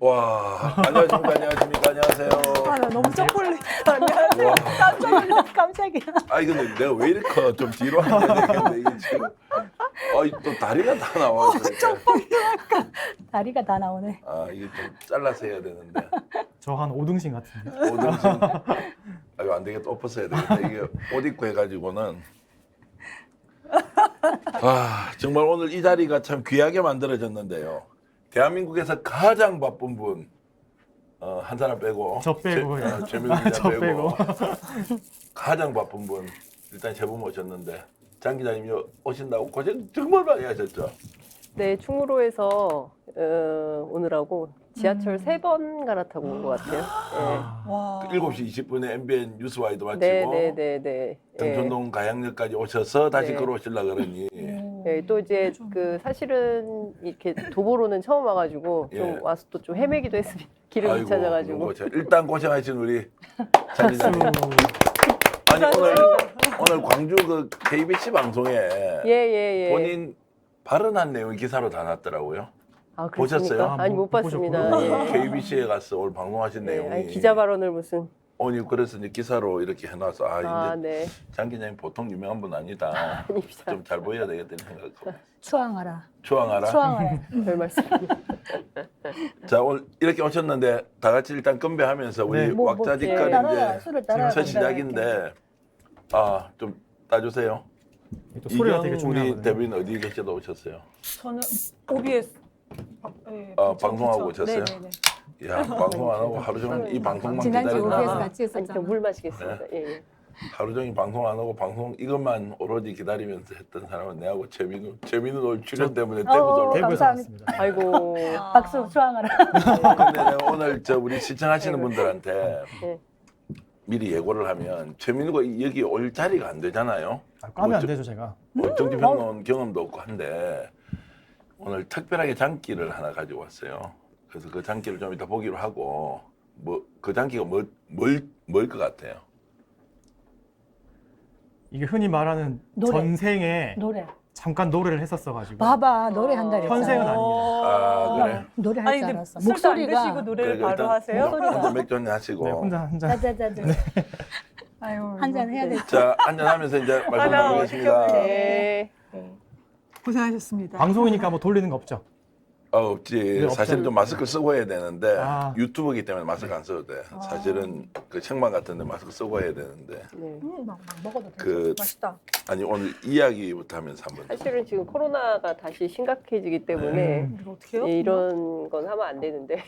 와, 안녕하십니까, 안녕하세요. 아, 나 너무 쪽팔리. 안녕하세요. 와. 깜짝 놀랐 깜짝이야. 아니 근데 내가 왜 이렇게 좀 뒤로 앉아야 되겠는데 이게 지금 또 다리가 다 나와. 다리가 다 나오네. 아 이게 좀 잘라서 해야 되는데. 저 한 5등신 같은데. 오등신. 아유 안 되겠다, 엎어서 해야 되겠다. 이게 옷 입고 해가지고는. 아 정말 오늘 이 자리가 참 귀하게 만들어졌는데요. 대한민국에서 가장 바쁜 분. 한 사람 빼고 저 빼고, 예. 최민국 기자 저 빼고 가장 바쁜 분 일단 세 분 모셨는데 장 기자님이 오신다고 고생 정말 많이 하셨죠. 네, 충무로에서 오느라고 지하철 3번 갈아타고 온 것 같아요. 와. 7시 20분에 MBN 뉴스와이드 마치고 네. 등촌동 가양역까지 오셔서 다시 네. 걸어오시려고 그러니 네, 또 이제 그 사실은 이렇게 도보로는 처음 와가지고 좀 예. 와서 또 좀 헤매기도 했습니다. 길을 못 찾아가지고. 너무 고생. 일단 고생하신 우리 장 박수. 기자님. 아니 오늘 광주 그 KBC 방송에 예. 본인 발언한 내용이 기사로 다 났더라고요. 아, 보셨어요? 그렇습니까? 아니, 못 봤습니다. 보셨구나. 예. KBC에 가서 오늘 방송하신 네, 내용이 아니, 기자 발언을 무슨. 오늘 그래서 이제 기사로 이렇게 해놔서 아, 이제 네. 장 기자님 보통 유명한 분 아니다. 아닙니다. 좀 잘 보여야 되겠다는 생각하고. 추앙하라. 추앙하라. 추앙하라. 별 말씀입니다. 자 오늘 이렇게 오셨는데 다 같이 일단 건배하면서 우리 네. 왁자지껄 따라야, 이제 술을 따라야 첫 된다, 시작인데 좀 따주세요. 또 소리가 되게 이경 우리 중요하거든요. 대변인 어디 계셔도 오셨어요? 저는 OBS. 방송하고 오셨어요? 네네네. 야 방송 안 하고 하루 종일 이 방송만 지난주 OBS 기다리나? 같이 아니, 했었잖아. 저물 마시겠습니다. 예. 하루 종일 방송 안 하고 방송 이것만 오로지 기다리면서 했던 사람은 내하고 재민우 오늘 출연 때문에 대구도 올라. 대구에서 감사합니다. 왔습니다. 아이고. 박수 추앙하라. 근데 내가 오늘 우리 시청하시는 분들한테 네. 미리 예고를 하면 최민우가 여기 올 자리가 안 되잖아요. 까면 안 되죠, 제가. 정치평론 경험도 없고 한데 오늘 특별하게 장기를 하나 가지고 왔어요. 그래서 그 장기를 좀 이따 보기로 하고 그 장기가 뭘 것 같아요? 이게 흔히 말하는 노래. 전생에 노래. 잠깐 노래를 했었어가지고. 봐봐, 노래 한다랬어. 현생은 아닙니다. 아 그래? 노래 할 아니 줄 근데 알았어. 술도 안 목소리가. 드시고 노래를 그러니까 바로 하세요? 혼자 맥주 한잔 하시고. 네, 혼자 한 잔. 짜자자자. 아유, 한잔 해야 돼. 자 한잔 하면서 이제 말씀 나누겠습니다. 네. 고생하셨습니다. 방송이니까 뭐 돌리는 거 없죠? 없지. 네, 없죠. 사실은 좀 마스크 쓰고 해야 되는데 아. 유튜브이기 때문에 마스크 안 써도 돼. 사실은 그 책망 같은데 마스크 쓰고 해야 되는데 네. 막 먹어도 돼. 그 맛있다. 아니 오늘 이야기부터 하면서 한번. 사실은 지금 코로나가 다시 심각해지기 때문에 이거 어떻게 해요? 예, 이런 건 하면 안 되는데.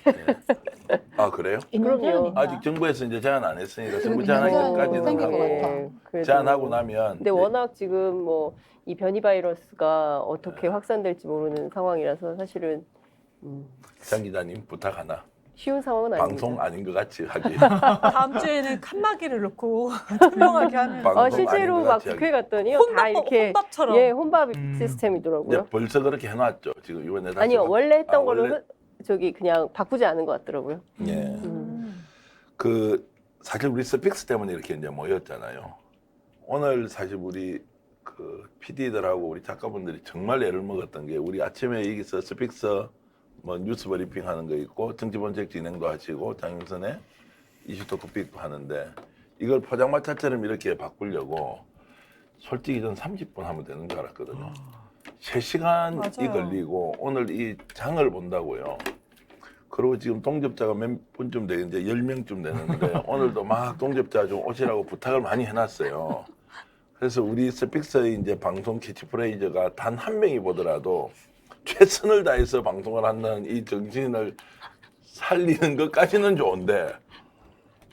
아 그래요? 그럼요. 아직 정부에서 이제 제한 안 했으니까 정부 제한하기 전까지는 생길 것 하고 같아. 그래도 제한하고 나면. 근데 워낙 지금 뭐 이 변이 바이러스가 어떻게 확산될지 모르는 상황이라서 사실은 장 기자님 부탁 하나. 쉬운 상황은 아닙니다. 방송 아닌 것 같이 하기. 다음 주에는 칸막이를 넣고 투명하게 하는 방송 실제로 아닌 것 막 같이 국회 갔더니 다 이렇게 혼밥처럼. 예 혼밥 이제 시스템이더라고요. 벌써 그렇게 해놨죠. 지금 이번에 다시. 아니요 원래 했던 아, 거를 원래? 저기 그냥 바꾸지 않은 것 같더라고요. 예. 그 사실 우리 스픽스 때문에 이렇게 이제 모였잖아요. 오늘 사실 우리 그 PD들하고 우리 작가분들이 정말 애를 먹었던 게 우리 아침에 여기서 스픽스 뭐 뉴스 브리핑 하는 거 있고 정치본색 진행도 하시고 장윤선의 이슈토 픽도 하는데 이걸 포장마차처럼 이렇게 바꾸려고 솔직히 전 30분 하면 되는 줄 알았거든요. 3시간이 맞아요. 걸리고 오늘 이 장을 본다고요. 그리고 지금 동접자가 몇 분쯤 되는데 10명쯤 되는데 오늘도 막 동접자 좀 오시라고 부탁을 많이 해놨어요. 그래서 우리 스픽스의 이제 방송 캐치프레이즈가 단 한 명이 보더라도 최선을 다해서 방송을 한다는 이 정신을 살리는 것까지는 좋은데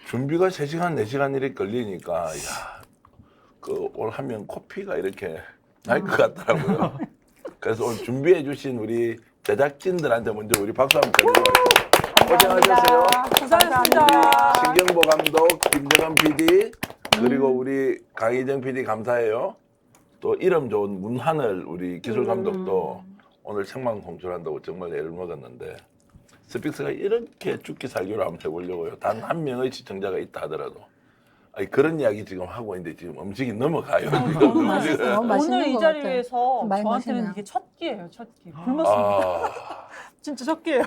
준비가 3시간, 4시간 이렇게 걸리니까 야, 그 오늘 하면 코피가 이렇게 날 것 같더라고요. 그래서 오늘 준비해 주신 우리 제작진들한테 먼저 우리 박수 한번 드리겠습니다. 고생하셨어요. 고생하셨습니다. 신경보 감독, 김정은 PD, 그리고 우리 강희정 PD 감사해요. 또 이름 좋은 문하늘 우리 기술 감독도 오늘 생방송 송출한다고 정말 애를 먹었는데 스픽스가 이렇게 죽기 살기로 한번 해보려고요. 단 한 명의 시청자가 있다 하더라도. 아니, 그런 이야기 지금 하고 있는데 지금 음식이 넘어가요. 너무 맛있어. 너무 맛있는 오늘 이 것 자리 같아. 위해서 많이 저한테는 맛있네요. 이게 첫 끼예요. 첫 끼. 굶었습니다. 아, 진짜 적게요.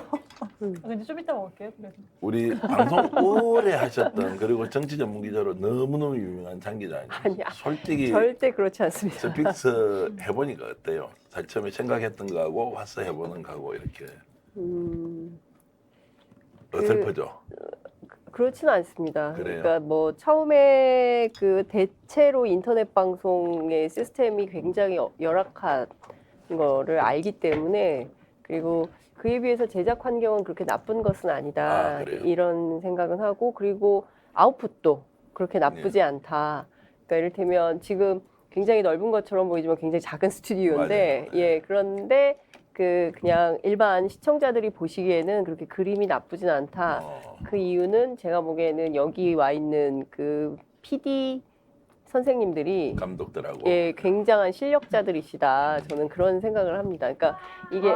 음. 근데 좀 이따 먹을게요. 그래도. 우리 방송 오래 하셨던 그리고 정치 전문 기자로 너무너무 유명한 장 기자님. 아니야. 솔직히 절대 그렇지 않습니다. 스픽스 해보니까 어때요? 사실 처음에 생각했던 거하고 와서 해보는 거하고 이렇게 음, 어설퍼져. 그렇지는 않습니다. 그래요? 그러니까 뭐 처음에 그 대체로 인터넷 방송의 시스템이 굉장히 열악한 거를 알기 때문에 그리고 그에 비해서 제작 환경은 그렇게 나쁜 것은 아니다. 아, 그래요? 이런 생각은 하고 그리고 아웃풋도 그렇게 나쁘지 않다. 그러니까 이를테면 지금 굉장히 넓은 것처럼 보이지만 굉장히 작은 스튜디오인데 맞아요. 예, 그런데 그냥 일반 시청자들이 보시기에는 그렇게 그림이 나쁘진 않다. 그 이유는 제가 보기에는 여기 와 있는 그 PD 선생님들이 감독들하고. 예, 굉장한 실력자들이시다. 저는 그런 생각을 합니다. 그러니까 이게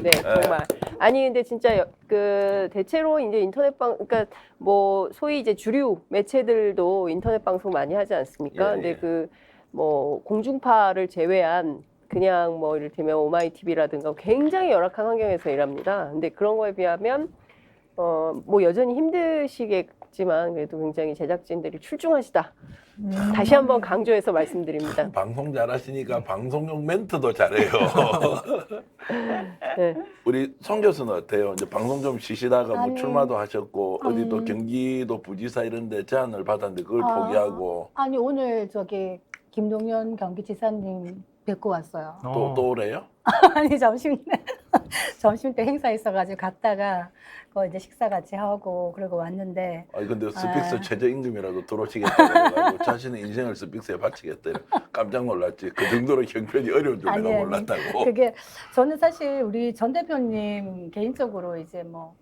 네, 정말 아니 근데 진짜 그 대체로 이제 인터넷 그러니까 뭐 소위 이제 주류 매체들도 인터넷 방송 많이 하지 않습니까? 예, 근데 예. 그 뭐 공중파를 제외한 그냥 뭐 이를테면 오마이티비라든가 굉장히 열악한 환경에서 일합니다. 근데 그런 거에 비하면 뭐 여전히 힘드시겠지만 그래도 굉장히 제작진들이 출중하시다. 다시 한번 강조해서 말씀드립니다. 방송 잘하시니까 방송용 멘트도 잘해요. 네. 우리 송 교수는 어때요? 이제 방송 좀 쉬시다가 뭐 아니, 출마도 하셨고 어디 또 경기도 부지사 이런 데 제안을 받았는데 그걸 포기하고 아니 오늘 저기 김동연 경기지사님 뵙고 왔어요. 또 오래요? 아니 점심 때 행사 있어가지고 갔다가 그 이제 식사 같이 하고 그러고 왔는데 아니 근데 스픽스 최저임금이라도 들어오시겠다 그래가지고 자신의 인생을 스픽스에 바치겠다 깜짝 놀랐지. 그 정도로 형편이 어려운 줄 아니, 내가 아니. 몰랐다고. 그게 저는 사실 우리 전 대표님 개인적으로 이제 뭐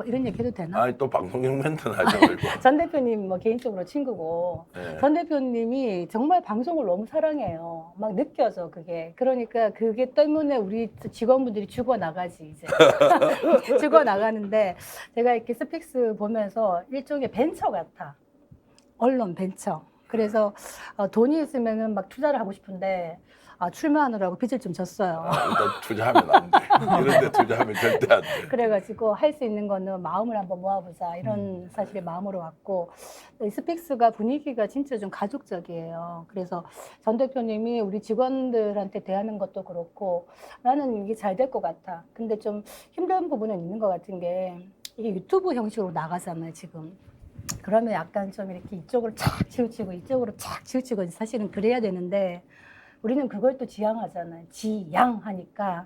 이런 얘기 해도 되나? 아니 또 방송용 멘트는 하지 말고. 전 대표님 뭐 개인적으로 친구고 네. 전 대표님이 정말 방송을 너무 사랑해요. 막 느껴져 그게. 그러니까 그게 때문에 우리 직원분들이 죽어 나가지 이제. 죽어 나가는데 제가 이렇게 스픽스 보면서 일종의 벤처 같아. 언론 벤처. 그래서 돈이 있으면은 막 투자를 하고 싶은데 출마하느라고 빚을 좀 졌어요. 일단 투자하면 안 돼. 이런 데 투자하면 절대 안 돼. 그래가지고 할 수 있는 거는 마음을 한번 모아보자 이런 사실의 마음으로 왔고 이 스픽스가 분위기가 진짜 좀 가족적이에요. 그래서 전 대표님이 우리 직원들한테 대하는 것도 그렇고 나는 이게 잘 될 것 같아. 근데 좀 힘든 부분은 있는 것 같은 게 이게 유튜브 형식으로 나가잖아요 지금. 그러면 약간 좀 이렇게 이쪽으로 착 치우치고 이쪽으로 착 치우치고 사실은 그래야 되는데 우리는 그걸 또 지향하잖아요. 지양하니까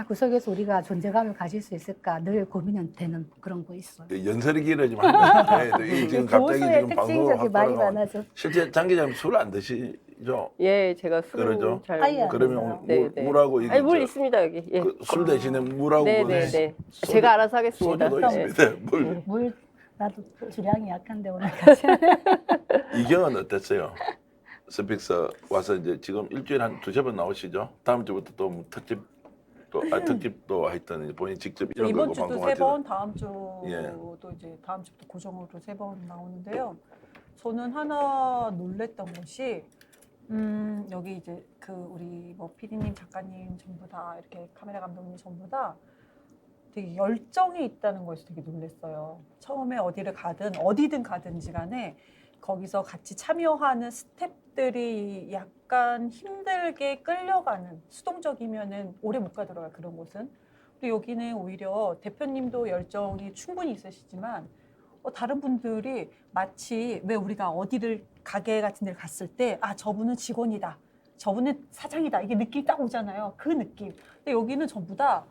구석에서 우리가 존재감을 가질 수 있을까 늘 고민은 되는 그런 거 있어요. 연설이 길어지면 안 돼. 이 지금 갑자기 고수의 지금 방송을 특징적인 말이 확 많아져. 실제 장 기자님 술 안 드시죠? 예, 제가 술을 그러죠? 잘 아예 안 그러면 맞아요. 네, 네. 물하고 이게 아니 물 있습니다 여기. 예. 술 대신에 물하고 네, 뭐 네, 네. 소주- 제가 알아서 하겠습니다. 소주도 네. 있습니다. 물. 물 나도 주량이 약한데 오늘까지. 이경은 어땠어요? 스픽스 와서 이제 지금 일주일에 한 두세 번 나오시죠? 다음 주부터 또 뭐 특집도 하여튼 본인 직접 이런 거 이번 주도 방송할 3번, 다음 주도 예. 이제 다음 주부터 고정으로 3번 나오는데요. 저는 하나 놀랬던 것이 여기 이제 그 우리 뭐 PD님, 작가님 전부 다 이렇게 카메라 감독님 전부 다 되게 열정이 있다는 것이 되게 놀랐어요. 처음에 어디든 가든지 간에 거기서 같이 참여하는 스태프들이 약간 힘들게 끌려가는 수동적이면은 오래 못 가더라고요. 그런 곳은. 근데 여기는 오히려 대표님도 열정이 충분히 있으시지만 다른 분들이 마치 왜 우리가 어디를 가게 같은 데를 갔을 때 저분은 직원이다. 저분은 사장이다. 이게 느낌이 딱 오잖아요. 그 느낌. 근데 여기는 전부 다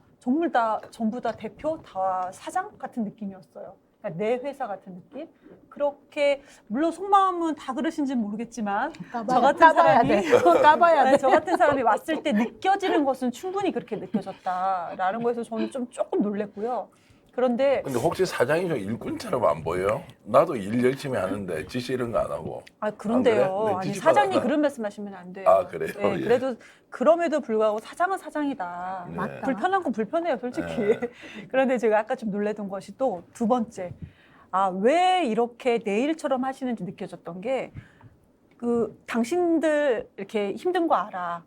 대표, 다 사장 같은 느낌이었어요. 그러니까 내 회사 같은 느낌? 그렇게 물론 속마음은 다 그러신지는 모르겠지만 저 같은 사람이 까봐야 돼. 저 같은 사람이 왔을 때 느껴지는 것은 충분히 그렇게 느껴졌다라는 거에서 저는 조금 놀랬고요. 그런데 근데 혹시 사장이 좀 일꾼처럼 안 보여요? 나도 일 열심히 하는데 지시 이런 거 안 하고. 그런데요. 안 그래? 네, 아니 지시 사장님 받았나? 그런 말씀하시면 안 돼요. 아, 그래요? 네, 예. 그래도 그럼에도 불구하고 사장은 사장이다. 네. 맞다. 불편한 건 불편해요, 솔직히. 네. 그런데 제가 아까 좀 놀랬던 것이 또 두 번째. 왜 이렇게 내 일처럼 하시는지 느껴졌던 게 당신들 이렇게 힘든 거 알아.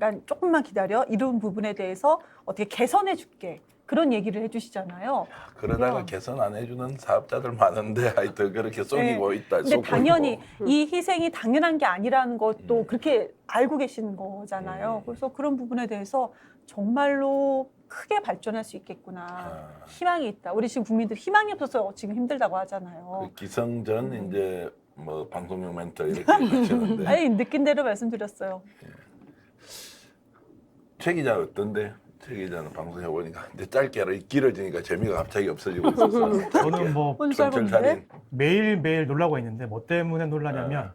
잠깐 조금만 기다려. 이런 부분에 대해서 어떻게 개선해 줄게. 그런 얘기를 해주시잖아요. 그러다가 그냥. 개선 안 해주는 사업자들 많은데 하여튼 그렇게 속이고 있다. 근데 속고 당연히 있고. 이 희생이 당연한 게 아니라는 것도 그렇게 알고 계시는 거잖아요. 그래서 그런 부분에 대해서 정말로 크게 발전할 수 있겠구나. 아. 희망이 있다. 우리 지금 국민들 희망이 없어서 지금 힘들다고 하잖아요. 그 기성전 이제 뭐 방송용 멘트 이렇게 하시는데 아니, 느낀 대로 말씀드렸어요. 최 기자 어떤데? 최 기자는 방송해 보니까 근데 짧게 길어지니까 재미가 갑자기 없어지고 있었어. 저는 뭐 오늘 촌철살인. 매일매일 놀라고 있는데 뭐 때문에 놀라냐면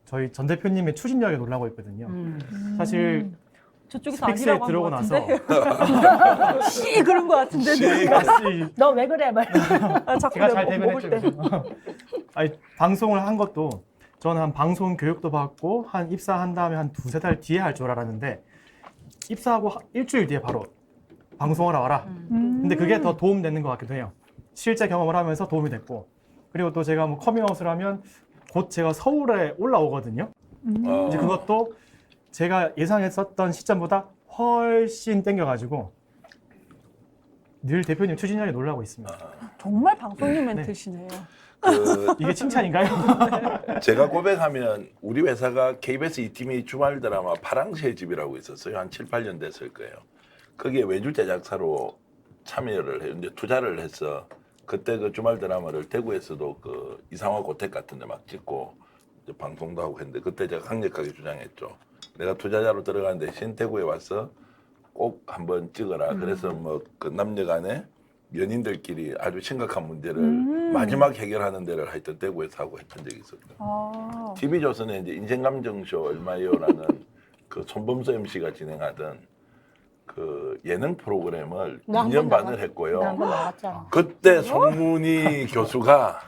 저희 전 대표님의 추진력에 놀라고 있거든요. 사실 저쪽에서 스픽스에 아니라고 들어오고 한것 나서 같은데. 씨 그런 것 같은데. 다시 너 왜 그래? 막. 아, 자꾸 제가 잘 내가 먹을 대변했죠. 때. 그죠? 아니, 방송을 한 것도 저는 한 방송 교육도 받고 한 입사한 다음에 한 2-3달 뒤에 할 줄 알았는데 입사하고 일주일 뒤에 바로 방송하러 와라. 근데 그게 더 도움되는 것 같기도 해요. 실제 경험을 하면서 도움이 됐고 그리고 또 제가 뭐 커밍아웃을 하면 곧 제가 서울에 올라오거든요. 어. 이제 그것도 제가 예상했었던 시점보다 훨씬 땡겨가지고 늘 대표님 추진력에 놀라고 있습니다. 정말 방송용 멘트시네요. 그 이게 칭찬인가요? 제가 고백하면 우리 회사가 KBS 이팀이 주말 드라마 파랑새의 집이라고 있었어요. 한 7, 8년 됐을 거예요. 거기에 외주 제작사로 참여를 해요. 이제 투자를 해서 그때 그 주말 드라마를 대구에서도 그 이상화 고택 같은 데 막 찍고 이제 방송도 하고 했는데 그때 제가 강력하게 주장했죠. 내가 투자자로 들어간 대신 대구에 와서 꼭 한번 찍어라. 그래서 뭐 그 남녀간에 연인들끼리 아주 심각한 문제를 마지막 해결하는 데를 하여튼 대구에서 하고 했던 적이 있었거든요. 아, TV조선에 이제 인생감정쇼 얼마요라는 그 손범수 MC가 진행하던 그 예능 프로그램을 나 한 2년 번 반을 나갔- 했고요. 나 한번 나왔잖아. 그때 송문희 교수가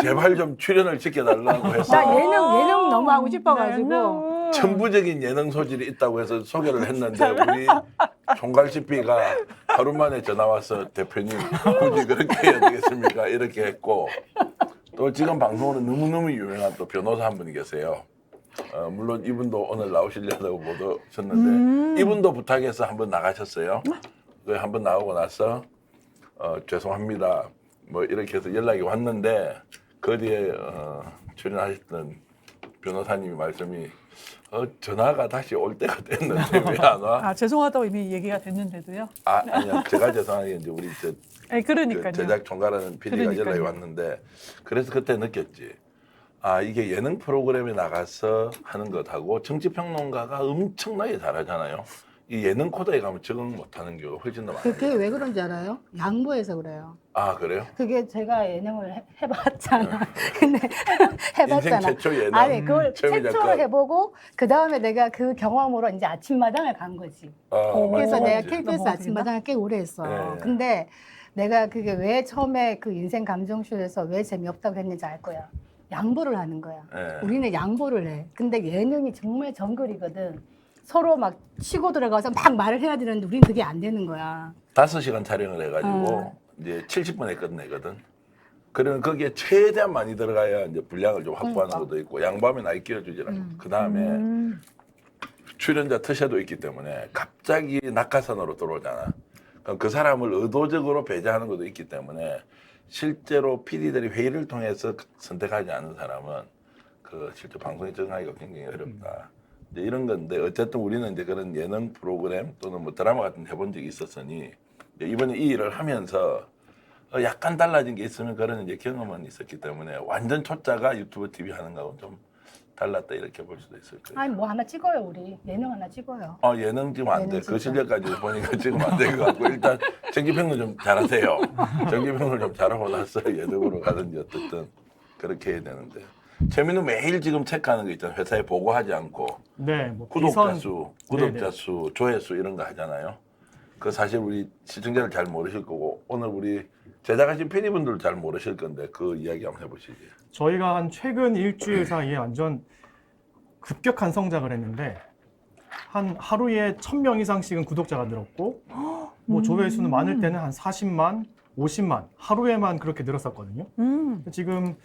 제발 좀 출연을 시켜달라고 해서 나 예능 너무 하고 싶어가지고. 천부적인 예능 소질이 있다고 해서 소개를 했는데 우리 총괄 CP가 하루 만에 전화 와서 대표님 굳이 그렇게 해야 되겠습니까? 이렇게 했고 또 지금 방송으로 너무너무 유명한 또 변호사 한 분이 계세요. 물론 이분도 오늘 나오시려고 못 오셨는데 이분도 부탁해서 한번 나가셨어요. 그 한번 나오고 나서 죄송합니다. 뭐 이렇게 해서 연락이 왔는데 그 뒤에 출연하셨던 변호사님이 말씀이 전화가 다시 올 때가 됐는데 왜 안 와? 아 죄송하다고 이미 얘기가 됐는데도요. 아니요. 제가 죄송한 게 이제 우리 아니 그러니까요. 그 제작 총괄하는 PD가 그러니까요. 연락이 왔는데 그래서 그때 느꼈지. 아 이게 예능 프로그램에 나가서 하는 것하고 정치평론가가 엄청나게 잘하잖아요. 이 예능 코드에 가면 적응 못하는 경우가 훨씬 더 많아요. 그게 왜 그런지 알아요? 양보해서 그래요. 아 그래요? 그게 제가 예능을 해봤잖아. 근데 인생 해봤잖아. 최초 예능 아니 그걸 최미 최초로 작가. 해보고 그 다음에 내가 그 경험으로 이제 아침마당을 간 거지. 그래서 맞지, 내가 맞지. KBS 넘어가겠다. 아침마당을 꽤 오래 했어. 네. 근데 내가 그게 왜 처음에 그 인생 감정쇼에서 왜 재미없다고 했는지 알 거야. 양보를 하는 거야. 네. 우리는 양보를 해. 근데 예능이 정말 정글이거든. 서로 막 치고 들어가서 막 말을 해야 되는데 우린 그게 안 되는 거야. 5시간 촬영을 해가지고 이제 70분에 끝내거든. 그러면 거기에 최대한 많이 들어가야 이제 분량을 좀 확보하는 그러니까. 것도 있고 양보하면 아이 끼워주지라. 그 다음에 출연자特셔도 있기 때문에 갑자기 낙하산으로 들어오잖아. 그럼 그 사람을 의도적으로 배제하는 것도 있기 때문에 실제로 PD들이 회의를 통해서 선택하지 않은 사람은 그 실제 방송에 적응하기가 굉장히 어렵다. 이제 이런 건데 어쨌든 우리는 이제 그런 예능 프로그램 또는 뭐 드라마 같은 데 해본 적이 있었으니 이제 이번에 이 일을 하면서 약간 달라진 게 있으면 그런 이제 경험은 있었기 때문에 완전 초짜가 유튜브 TV 하는 거하고는 좀 달랐다 이렇게 볼 수도 있을 거예요. 아니 뭐 하나 찍어요 우리. 예능 하나 찍어요. 예능 지금 안 돼. 예능 그 진짜. 실력까지 보니까 지금 안 될 것 같고 일단 정기평론 좀 잘하세요. 정기평론 좀 잘하고 나서 예능으로 가든지 어쨌든 그렇게 해야 되는데 재미는 매일 지금 체크하는 거 있잖아요. 회사에 보고하지 않고 네, 뭐 구독자 비선- 수, 네네. 수, 조회수 이런 거 하잖아요. 그 사실 우리 시청자들 잘 모르실 거고 오늘 우리 제작하신 PD분들 잘 모르실 건데 그 이야기 한번 해보시지. 저희가 한 최근 일주일 사이에 완전 급격한 성장을 했는데 한 하루에 1000명 이상씩은 구독자가 늘었고 뭐 조회수는 많을 때는 한 40만, 50만 하루에만 그렇게 늘었었거든요. 지금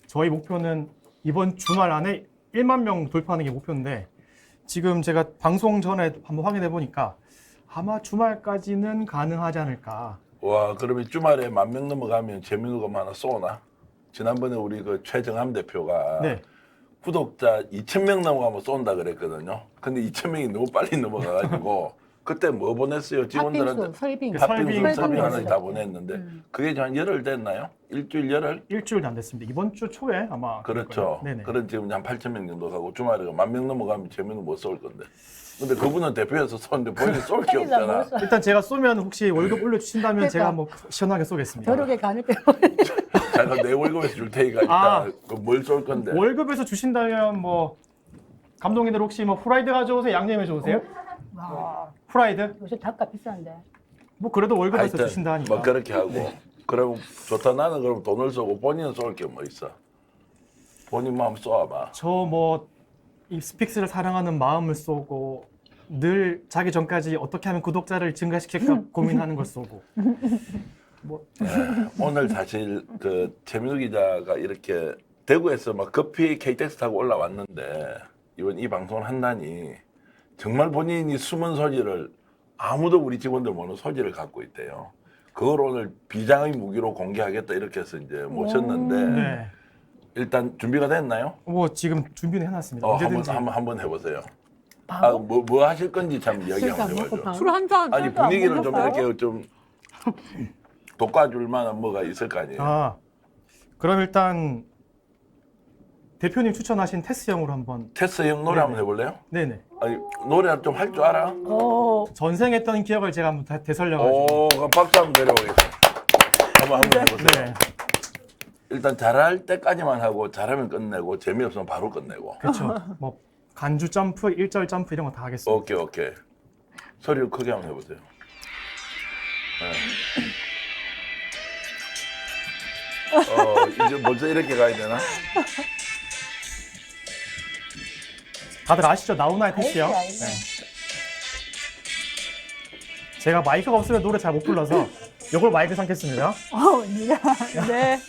저희 목표는 이번 주말 안에 1만 명 돌파하는 게 목표인데 지금 제가 방송 전에 한번 확인해 보니까 아마 주말까지는 가능하지 않을까. 와, 그러면 주말에 10,000명 넘어가면 재미있는 거 하나 쏘나? 지난번에 우리 그 최정함 대표가 네. 구독자 2,000명 넘어가면 쏜다 그랬거든요. 근데 2,000명이 너무 빨리 넘어가가지고 그때 뭐 보냈어요? 직원들한테 팥빙수, 설빙. 설빙, 설빙 하나씩 다 설빙. 보냈는데 그게 한 열흘 됐나요? 일주일 열흘? 일주일도 안 됐습니다. 이번 주 초에 아마. 그럴 그렇죠. 거예요. 네네. 그런 지금 한 8,000명 정도 가고 주말에 10,000명 넘어가면 재미는 못 쏠 건데. 근데 그분은 대표해서 쏘는데 본인이 쏠 게 팬이다, 없잖아. 뭐. 일단 제가 쏘면 혹시 월급 올려주신다면 그러니까. 제가 뭐 시원하게 쏘겠습니다. 벼룩의 간을 빼. 자기가 내 월급에서 줄 테니까 아. 일단 뭘 쏠 건데. 월급에서 주신다면 뭐 감독님들 혹시 뭐 후라이드 가져오세요? 양념해 좋으세요? 와, 후라이드? 요새 닭값 비싼데. 뭐 그래도 월급에서 하여튼 주신다 하니까. 뭐 그렇게 하고. 그럼 좋다. 나는 그럼 돈을 쏘고 본인은 쏠 게 뭐 있어? 본인만 한번 쏘아봐. 저 뭐 이 스픽스를 사랑하는 마음을 쏘고 늘 자기 전까지 어떻게 하면 구독자를 증가시킬까 고민하는 걸 쏘고. 뭐 오늘 사실 그 최민우 기자가 이렇게 대구에서 막 급히 KTX 타고 올라왔는데 이번 이 방송을 한다니 정말 본인이 숨은 소질을 아무도 우리 직원들 모르는 소질을 갖고 있대요. 그걸 오늘 비장의 무기로 공개하겠다 이렇게 해서 이제 모셨는데 네. 일단 준비가 됐나요? 뭐 지금 준비는 해놨습니다. 언제든지. 한번 해보세요. 바로? 뭐 하실 건지 참 이야기 술도 안 한번 먹고 해봐줘. 바로? 술 한 잔. 아니 술도 안 분위기를 좀 먹어봐요? 이렇게 좀 돋궈줄 만한 뭐가 있을 거 아니에요. 아, 그럼 일단 대표님 추천하신 테스 형으로 한번. 테스 형 노래 네네. 한번 해볼래요? 네네. 아니 노래 좀 할 줄 알아? 오, 전생했던 기억을 제가 한번 되살려가지고. 오, 그럼 박수 한번 내려보겠습니다. 한번 해보세요. 네. 일단 잘할 때까지만 하고 잘하면 끝내고 재미없으면 바로 끝내고. 그렇죠. 뭐 간주 점프, 1절 점프 이런 거 다 하겠습니다. 오케이. 소리를 크게 한번 해보세요. 네. 이제 벌써 이렇게 가야 되나? 다들 아시죠? 나우나의 테스 형. 알지. 네. 제가 마이크가 없으면 노래 잘 못 불러서 이걸 마이크 삼겠습니다. 언니가. 네.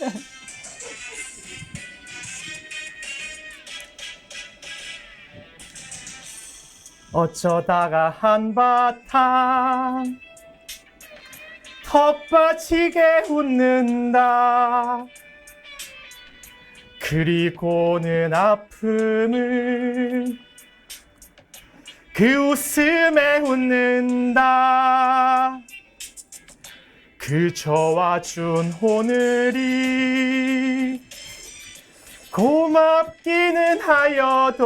어쩌다가 한바탕 턱 빠지게 웃는다. 그리고는 아픔을 그 웃음에 웃는다. 그저 준 오늘이 고맙기는 하여도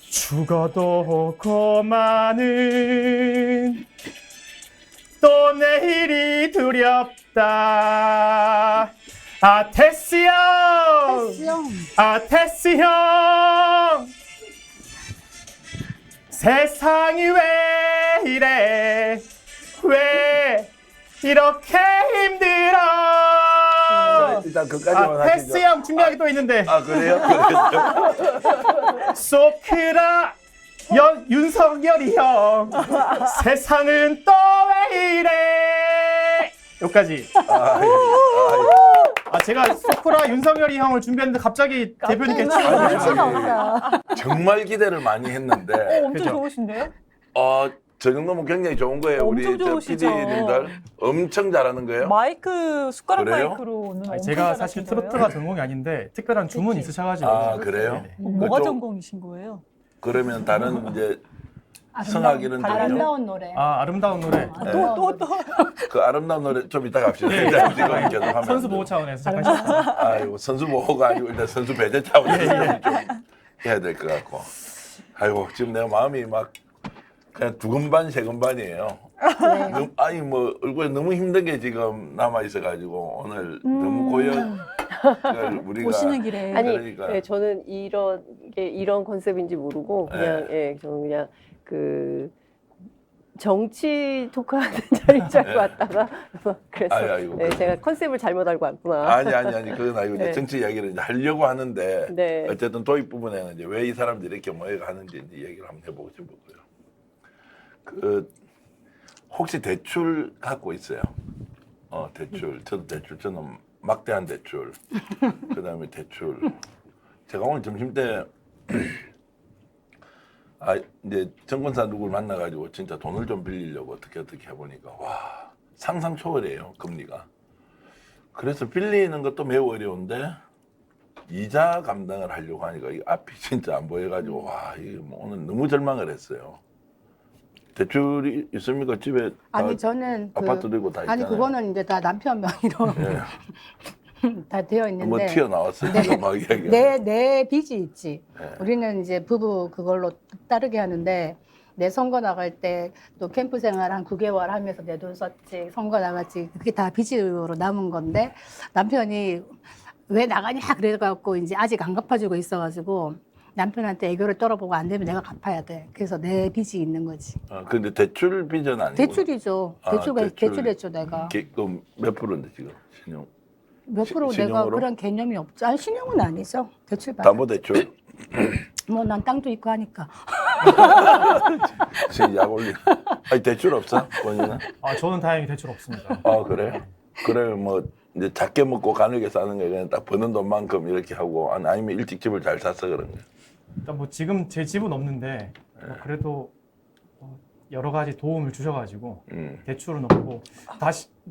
죽어도 고마는 또 내일이 두렵다. 아 테스 형, 수영. 아 테스 형, 세상이 왜 이래, 왜 이렇게 힘들어. 자, 일단 그까지만 아 하시죠. 테스 형 준비하기 또 있는데. 아 그래요? 소크라 윤석열이 형 세상은 또 왜 이래. 여기까지. 아 제가 소크라 윤석열이 형을 준비했는데 갑자기 대표님께 눈치가 치워주셔서 없어. 정말 기대를 많이 했는데 엄청 그죠? 좋으신데요? 저 정도면 굉장히 좋은 거예요. 우리 엄청 저 좋으시죠. PD님들 엄청 잘하는 거예요. 마이크 숟가락 그래요? 마이크로는 엄청 제가 사실 잘하신 거예요? 트로트가 전공이 아닌데 특별한 주문이 그치. 있으셔가지고. 아 그래요? 네네. 뭐가 그쪽- 전공이신 거예요? 그러면 다른 이제 아름다운- 성악이는 들려요? 아름다운 노래. 아 아름다운 노래. 아름다운 노래. 그 아름다운 노래 좀 이따 갑시다. 일단 지금 계속 하면 선수 안 보호 돼요. 차원에서 잠깐 쉬었어요. 아이고 선수 보호가 아니고 일단 선수 배제 차원에서 좀 해야 될 것 같고. 아이고 지금 내가 마음이 막 그냥 두근반 세근반이에요. 네. 아니 뭐 얼굴에 너무 힘든 게 지금 남아 있어가지고 오늘 너무 고역을 우리가 오시는 길에 아니, 그러니까. 예, 저는 이런 컨셉인지 모르고 그냥 저는 그냥 그 정치 토크하는 자리 잡고 왔다가 그래서 아이고, 네, 그래. 제가 컨셉을 잘못 알고 왔구나. 아니 그건 아니고 이제 네. 정치 이야기를 이제 하려고 하는데 네. 어쨌든 도입 부분에는 이제 왜 이 사람들이 이렇게 모여가는지 이제 얘기를 한번 해보고 싶었고요. 그 혹시 대출 갖고 있어요? 대출. 저도 대출. 저는 막대한 대출. 그다음에 대출. 제가 오늘 점심 때 이제 증권사 누굴 만나가지고 진짜 돈을 좀 빌리려고 어떻게 해보니까 와 상상 초월이에요 금리가. 그래서 빌리는 것도 매우 어려운데 이자 감당을 하려고 하니까 이 앞이 진짜 안 보여가지고 와 이게 뭐 오늘 너무 절망을 했어요. 대출이 있습니까 집에? 아니 다 저는 아파트 들고 다 아니 있잖아요. 그거는 이제 다 남편 명의로 예. 다 되어 뭐 있는데 튀어나왔어요. 네. 지금 막 이야기가. 내 빚이 있지. 네. 우리는 이제 부부 그걸로 따르게 하는데 내 선거 나갈 때 또 캠프 생활 한 9개월 하면서 내 돈 썼지 선거 나갔지 그게 다 빚으로 남은 건데 남편이 왜 나가냐 그래갖고 이제 아직 안 갚아주고 있어가지고 남편한테 애교를 떨어보고 안 되면 내가 갚아야 돼. 그래서 내 빚이 있는 거지. 근데 대출 빚은 아니고. 대출이죠. 대출했죠 내가. 그럼 몇 프로인데 지금 신용? 몇 프로 내가 신용으로? 그런 개념이 없죠. 아니 신용은 아니죠. 대출 받아. 담보대출? 뭐 난 땅도 있고 하니까. 지금 약 올리. 아니 대출 없어? 본인은? 저는 다행히 대출 없습니다. 아 그래? 그래 뭐 이제 작게 먹고 가늘게 사는 게 그냥 딱 버는 돈만큼 이렇게 하고 아니면 일찍 집을 잘 샀어 그런 거야. 일단 뭐 지금 제 집은 없는데 뭐 그래도 여러 가지 도움을 주셔가지고 대출은 없고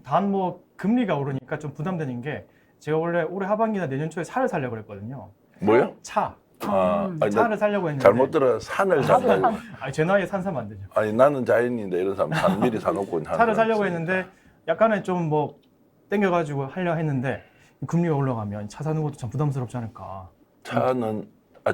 단 뭐 금리가 오르니까 좀 부담되는 게 제가 원래 올해 하반기나 내년 초에 차를 사려고 그랬거든요. 뭐요? 차. 아니, 차를 사려고 했는데 잘못 들어 산을 산다고. 아니, 제 나이에 산 사면 안 되죠. 아니 나는 자연인데 이런 사람 산 미리 사놓고 차를 사려고 했는데 약간은 좀 뭐 땡겨가지고 하려 했는데 금리가 올라가면 차 사는 것도 참 부담스럽지 않을까.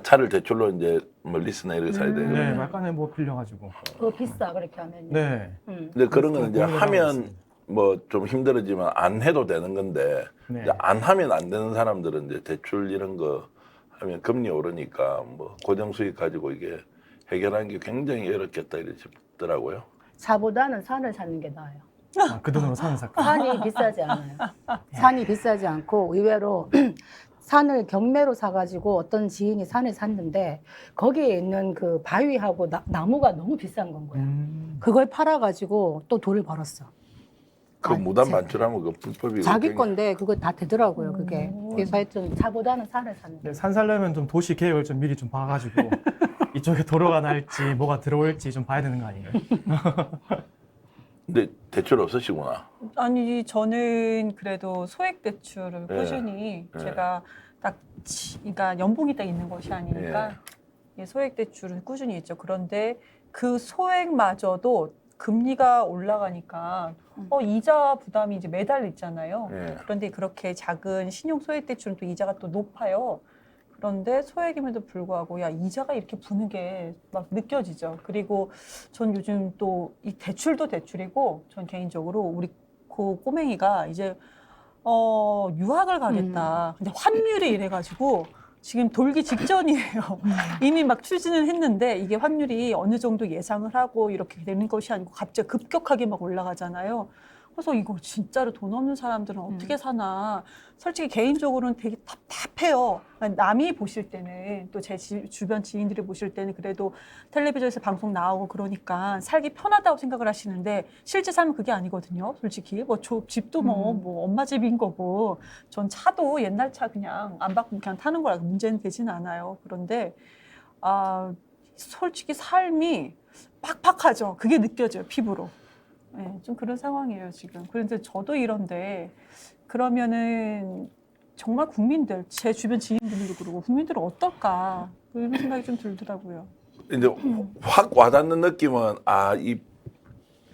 차를 대출로 이제 뭐 리스나 이렇게 사야 돼요. 네, 약간은 뭐 빌려가지고. 그거 비싸 그렇게 하면. 네. 근데 그런 거는 이제 고민을 하고 하면 있습니다. 뭐 좀 힘들어지만 안 해도 되는 건데 네. 이제 안 하면 안 되는 사람들은 이제 대출 이런 거 하면 금리 오르니까 뭐 고정 수익 가지고 이게 해결하는 게 굉장히 어렵겠다 이렇게 싶더라고요. 차보다는 산을 사는 게 나아요. 그 돈으로 사는 사건. 산이 비싸지 않아요. 산이 비싸지 않고 의외로 산을 경매로 사가지고 어떤 지인이 산을 샀는데 거기에 있는 그 바위하고 나무가 너무 비싼 건 거야. 그걸 팔아가지고 또 돈을 벌었어. 그 무단 반출하면 그 불법이고 자기 건데 그거 다 되더라고요. 그게. 그래서 하여튼 차보다는 산을 사는 거야. 네, 산 살려면 좀 도시 계획을 좀 미리 좀 봐가지고 이쪽에 도로가 날지 뭐가 들어올지 좀 봐야 되는 거 아니에요? 근데 대출 없으시구나. 아니 저는 그래도 소액 대출을 예. 꾸준히 예. 제가 그러니까 연봉이 딱 있는 것이 아니니까 예, 소액 대출은 꾸준히 있죠. 그런데 그 소액마저도 금리가 올라가니까 이자 부담이 이제 매달 있잖아요. 예. 그런데 그렇게 작은 신용 소액 대출은 또 이자가 또 높아요. 그런데 소액임에도 불구하고 야 이자가 이렇게 부는 게 막 느껴지죠. 그리고 전 요즘 또 이 대출도 대출이고 전 개인적으로 우리 그 꼬맹이가 이제 유학을 가겠다. 근데 환율이 이래가지고 지금 돌기 직전이에요. 이미 막 추진을 했는데 이게 환율이 어느 정도 예상을 하고 이렇게 되는 것이 아니고 갑자기 급격하게 막 올라가잖아요. 그래서 이거 진짜로 돈 없는 사람들은 어떻게 사나. 솔직히 개인적으로는 되게 답답해요. 남이 보실 때는 또 제 주변 지인들이 보실 때는 그래도 텔레비전에서 방송 나오고 그러니까 살기 편하다고 생각을 하시는데 실제 삶은 그게 아니거든요. 솔직히 뭐 집도 뭐 엄마 집인 거고 전 차도 옛날 차 그냥 안 바꾸면 그냥 타는 거라 문제는 되지는 않아요. 그런데 솔직히 삶이 팍팍하죠. 그게 느껴져요. 피부로. 네, 좀 그런 상황이에요, 지금. 그런데 저도 이런데, 그러면은 정말 국민들, 제 주변 지인들도 그러고, 국민들은 어떨까? 이런 생각이 좀 들더라고요. 이제 확 와닿는 느낌은 이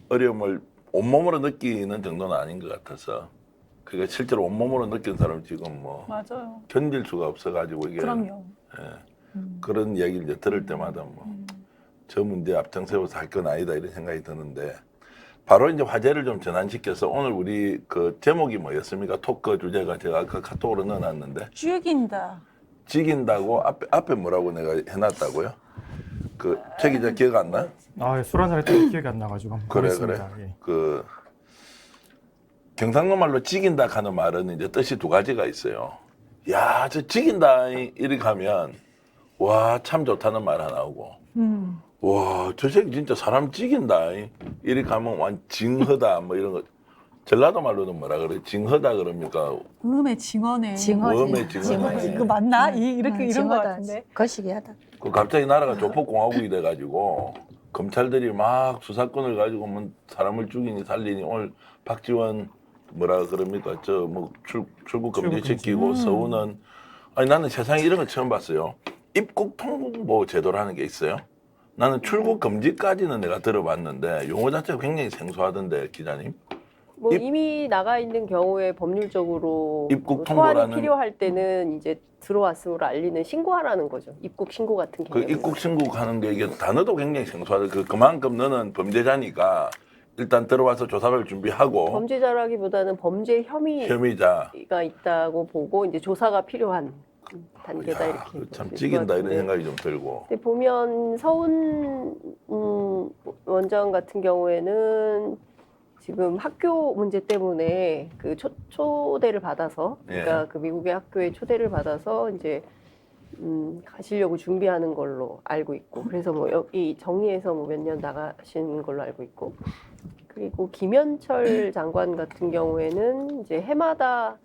어려움을 온몸으로 느끼는 정도는 아닌 것 같아서 그게 실제로 온몸으로 느낀 사람 지금 뭐 맞아요. 견딜 수가 없어가지고 이게 그럼요. 그런 이야기를 이제 들을 때마다 뭐 저 문제 앞장세워서 할 건 아니다 이런 생각이 드는데 바로 이제 화제를 좀 전환시켜서 오늘 우리 그 제목이 뭐였습니까? 토크 주제가 제가 아까 카톡으로 넣어놨는데 죽인다. 죽인다고 앞에 뭐라고 내가 해놨다고요? 그 책 기자 기억 안 나? 술 한잔 했더니 기억이 안 나가지고 한번 그래 보겠습니다. 그래. 예. 그 경상도 말로 죽인다 하는 말은 이제 뜻이 두 가지가 있어요. 야, 저 죽인다 이렇게 하면 와, 참 좋다는 말 하나 오고. 와, 저 새끼 진짜 사람 죽인다 이렇게 하면 완 징허다 뭐 이런 거. 전라도 말로는 뭐라 그래? 징허다 그럽니까? 음의 징어네. 징어지. 음의 징어네. 이거 맞나? 이렇게 이런 거 징어다. 같은데. 거시기하다. 그 갑자기 나라가 조폭공화국이 돼가지고 검찰들이 막 수사권을 가지고 뭐 사람을 죽이니 살리니 오늘 박지원 뭐라 그럽니까 저 뭐 출국 금지 시키고 서우는 아니 나는 세상에 이런 거 처음 봤어요. 입국 통보 제도라는 게 있어요. 나는 출국 금지까지는 내가 들어봤는데 용어 자체가 굉장히 생소하던데 기자님. 뭐 이미 나가 있는 경우에 법률적으로 입국 소환이 통보라는 필요할 때는 이제 들어왔음을 알리는 신고하라는 거죠. 입국 신고 같은 그 개념. 입국 신고하는 게 이게 단어도 굉장히 생소하다. 그만큼 너는 범죄자니까 일단 들어와서 조사를 준비하고 범죄자라기보다는 범죄 혐의가 혐의자. 있다고 보고 이제 조사가 필요한 단계다 야, 이렇게. 참 보실 찍인다 것 이런 같은데. 생각이 좀 들고. 근데 보면 서훈 원장 같은 경우에는 지금 학교 문제 때문에 그 초대를 받아서, 그러니까 예. 그 미국의 학교에 초대를 받아서 이제 가시려고 준비하는 걸로 알고 있고, 그래서 뭐 여기 정리해서 뭐 몇 년 나가신 걸로 알고 있고, 그리고 김현철 장관 같은 경우에는 이제 해마다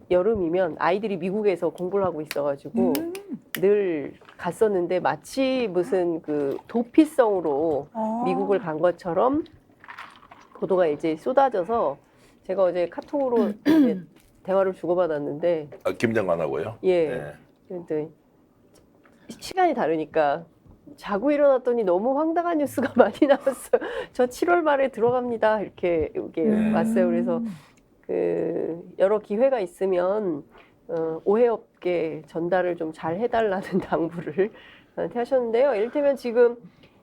여름이면 아이들이 미국에서 공부를 하고 있어가지고 늘 갔었는데 마치 무슨 그 도피성으로 미국을 간 것처럼 보도가 이제 쏟아져서 제가 어제 카톡으로 이제 대화를 주고받았는데 아, 김 장관하고요. 예. 네. 근데 시간이 다르니까 자고 일어났더니 너무 황당한 뉴스가 많이 나왔어요. 저 7월 말에 들어갑니다. 이렇게 왔어요. 그래서 그 여러 기회가 있으면 오해 없게 전달을 좀 잘 해달라는 당부를 저한테 하셨는데요. 이를테면 지금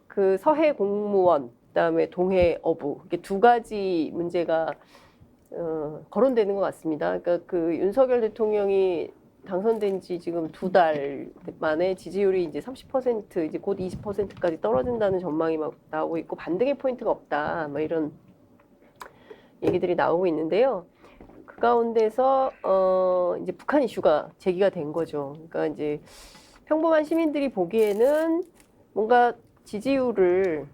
그 서해 공무원, 그다음에 동해 어부 이게 두 가지 문제가 거론되는 것 같습니다. 그러니까 그 윤석열 대통령이 당선된 지 지금 2달 만에 지지율이 이제 30% 이제 곧 20%까지 떨어진다는 전망이 막 나오고 있고 반등의 포인트가 없다. 뭐 이런 얘기들이 나오고 있는데요. 그 가운데서 이제 북한 이슈가 제기가 된 거죠. 그러니까 이제 평범한 시민들이 보기에는 뭔가 지지율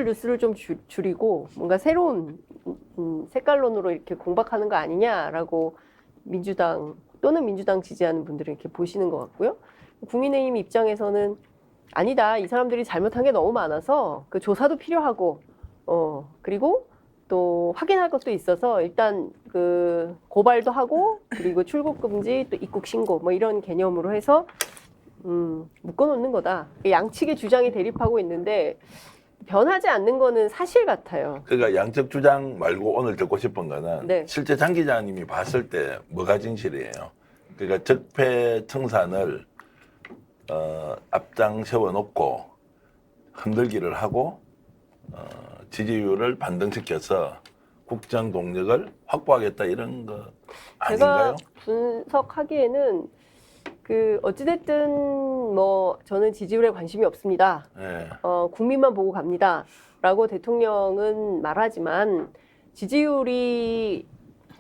뉴스를 좀 줄이고 뭔가 새로운 색깔론으로 이렇게 공박하는 거 아니냐라고 민주당 또는 민주당 지지하는 분들은 이렇게 보시는 것 같고요. 국민의힘 입장에서는 아니다. 이 사람들이 잘못한 게 너무 많아서 그 조사도 필요하고 그리고 또 확인할 것도 있어서 일단 그 고발도 하고 그리고 출국 금지 또 입국 신고 뭐 이런 개념으로 해서 묶어놓는 거다. 양측의 주장이 대립하고 있는데 변하지 않는 거는 사실 같아요. 그러니까 양측 주장 말고 오늘 듣고 싶은 거는 네. 실제 장 기자님이 봤을 때 뭐가 진실이에요. 그러니까 적폐 청산을 앞장 세워놓고 흔들기를 하고 지지율을 반등시켜서 국정 동력을 확보하겠다 이런 거 아닌가요? 제가 분석하기에는 그 어찌됐든 뭐 저는 지지율에 관심이 없습니다. 네. 국민만 보고 갑니다라고 대통령은 말하지만 지지율이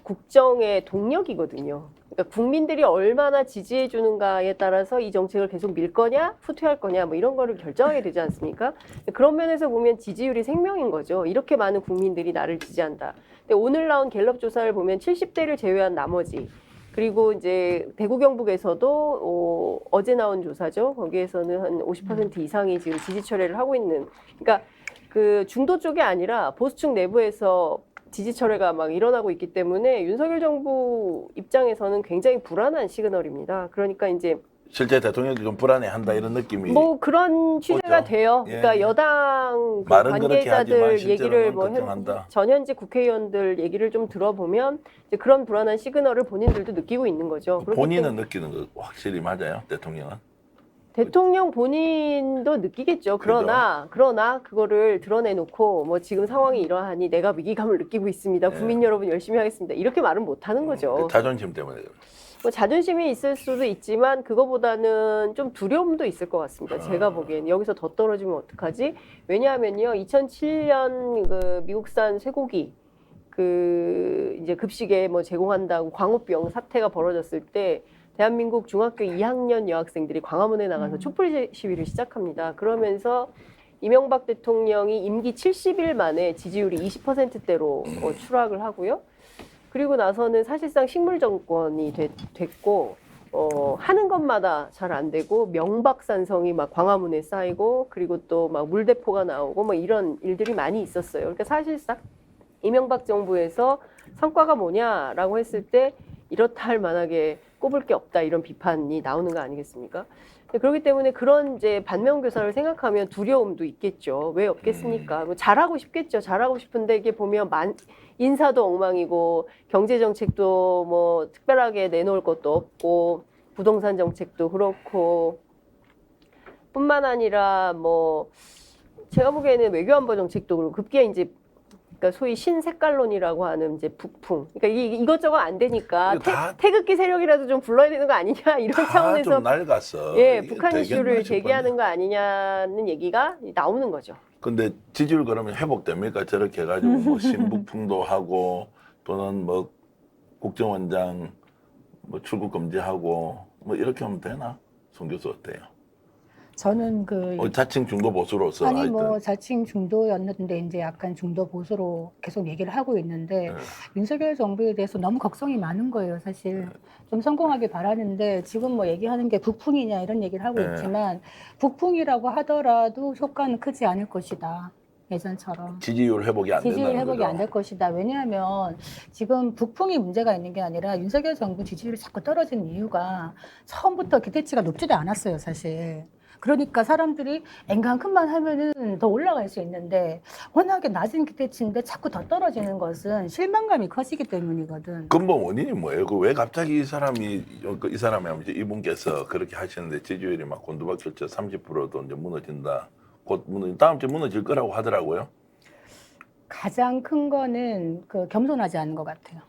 국정의 동력이거든요. 그러니까 국민들이 얼마나 지지해 주는가에 따라서 이 정책을 계속 밀 거냐, 후퇴할 거냐, 뭐 이런 거를 결정하게 되지 않습니까? 그런 면에서 보면 지지율이 생명인 거죠. 이렇게 많은 국민들이 나를 지지한다. 근데 오늘 나온 갤럽 조사를 보면 70대를 제외한 나머지 그리고 이제 대구 경북에서도 어제 나온 조사죠. 거기에서는 한 50% 이상이 지금 지지 철회를 하고 있는. 그러니까 그 중도 쪽이 아니라 보수층 내부에서 지지 철회가 막 일어나고 있기 때문에 윤석열 정부 입장에서는 굉장히 불안한 시그널입니다. 그러니까 이제 실제 대통령이 좀 불안해한다 이런 느낌이 뭐 그런 취재가 오죠. 돼요. 예. 그러니까 여당 그 말은 그렇게 하지만 관계자들 실제로는 얘기를 뭐 걱정한다. 전현직 국회의원들 얘기를 좀 들어보면 이제 그런 불안한 시그널을 본인들도 느끼고 있는 거죠. 그렇기 본인은 때문에 느끼는 거 확실히 맞아요, 대통령은? 대통령 본인도 느끼겠죠. 그러나 그거를 드러내놓고 뭐 지금 상황이 이러하니 내가 위기감을 느끼고 있습니다. 네. 국민 여러분 열심히 하겠습니다. 이렇게 말은 못하는 거죠. 그 자존심 때문에 그래요. 뭐 자존심이 있을 수도 있지만 그거보다는 좀 두려움도 있을 것 같습니다. 제가 보기엔 여기서 더 떨어지면 어떡하지? 왜냐하면요, 2007년 그 미국산 쇠고기 그 이제 급식에 뭐 제공한다고 광우병 사태가 벌어졌을 때 대한민국 중학교 2학년 여학생들이 광화문에 나가서 촛불 시위를 시작합니다. 그러면서 이명박 대통령이 임기 70일 만에 지지율이 20%대로 추락을 하고요. 그리고 나서는 사실상 식물 정권이 됐고 하는 것마다 잘 안 되고 명박산성이 막 광화문에 쌓이고 그리고 또 막 물대포가 나오고 뭐 이런 일들이 많이 있었어요. 그러니까 사실상 이명박 정부에서 성과가 뭐냐라고 했을 때 이렇다 할 만하게 꼽을 게 없다 이런 비판이 나오는 거 아니겠습니까? 그렇기 때문에 그런 이제 반면교사를 생각하면 두려움도 있겠죠. 왜 없겠습니까? 뭐 잘하고 싶겠죠. 잘하고 싶은데 이게 보면 인사도 엉망이고 경제 정책도 뭐 특별하게 내놓을 것도 없고 부동산 정책도 그렇고 뿐만 아니라 뭐 제가 보기에는 외교안보 정책도 그렇고 급기야 이제 그러니까 소위 신색깔론이라고 하는 이제 북풍. 그러니까 이것저것 안 되니까 태극기 세력이라도 좀 불러야 되는 거 아니냐 이런 차원에서 좀 낡았어. 예, 이게 북한 이슈를 되겠나 제기하는 거 아니냐는 얘기가 나오는 거죠. 근데 지지율 그러면 회복됩니까? 저렇게 해가지고 뭐 신북풍도 하고 또는 뭐 국정원장 뭐 출국 금지하고 뭐 이렇게 하면 되나? 송 교수 어때요? 저는 자칭 중도 보수로서 아니 하여튼 뭐 자칭 중도였는데 이제 약간 중도 보수로 계속 얘기를 하고 있는데 네. 윤석열 정부에 대해서 너무 걱정이 많은 거예요, 사실. 좀 성공하길 바라는데 지금 뭐 얘기하는 게 북풍이냐 이런 얘기를 하고 네. 있지만 북풍이라고 하더라도 효과는 크지 않을 것이다. 예전처럼. 지지율 회복이 안 지지율 된다는 회복이 거죠. 안 될 것이다. 왜냐하면 지금 북풍이 문제가 있는 게 아니라 윤석열 정부 지지율이 자꾸 떨어지는 이유가 처음부터 기대치가 높지도 않았어요, 사실. 그러니까 사람들이 엔간큼만 하면은 더 올라갈 수 있는데 워낙에 낮은 기대치인데 자꾸 더 떨어지는 것은 실망감이 커지기 때문이거든. 근본 원인이 뭐예요? 왜 갑자기 이 사람이 이분께서 그렇게 하시는데 지지율이 막 곤두박질쳐 30%도 이제 무너진다. 곧 다음 주에 무너질 거라고 하더라고요. 가장 큰 거는 겸손하지 않은 것 같아요.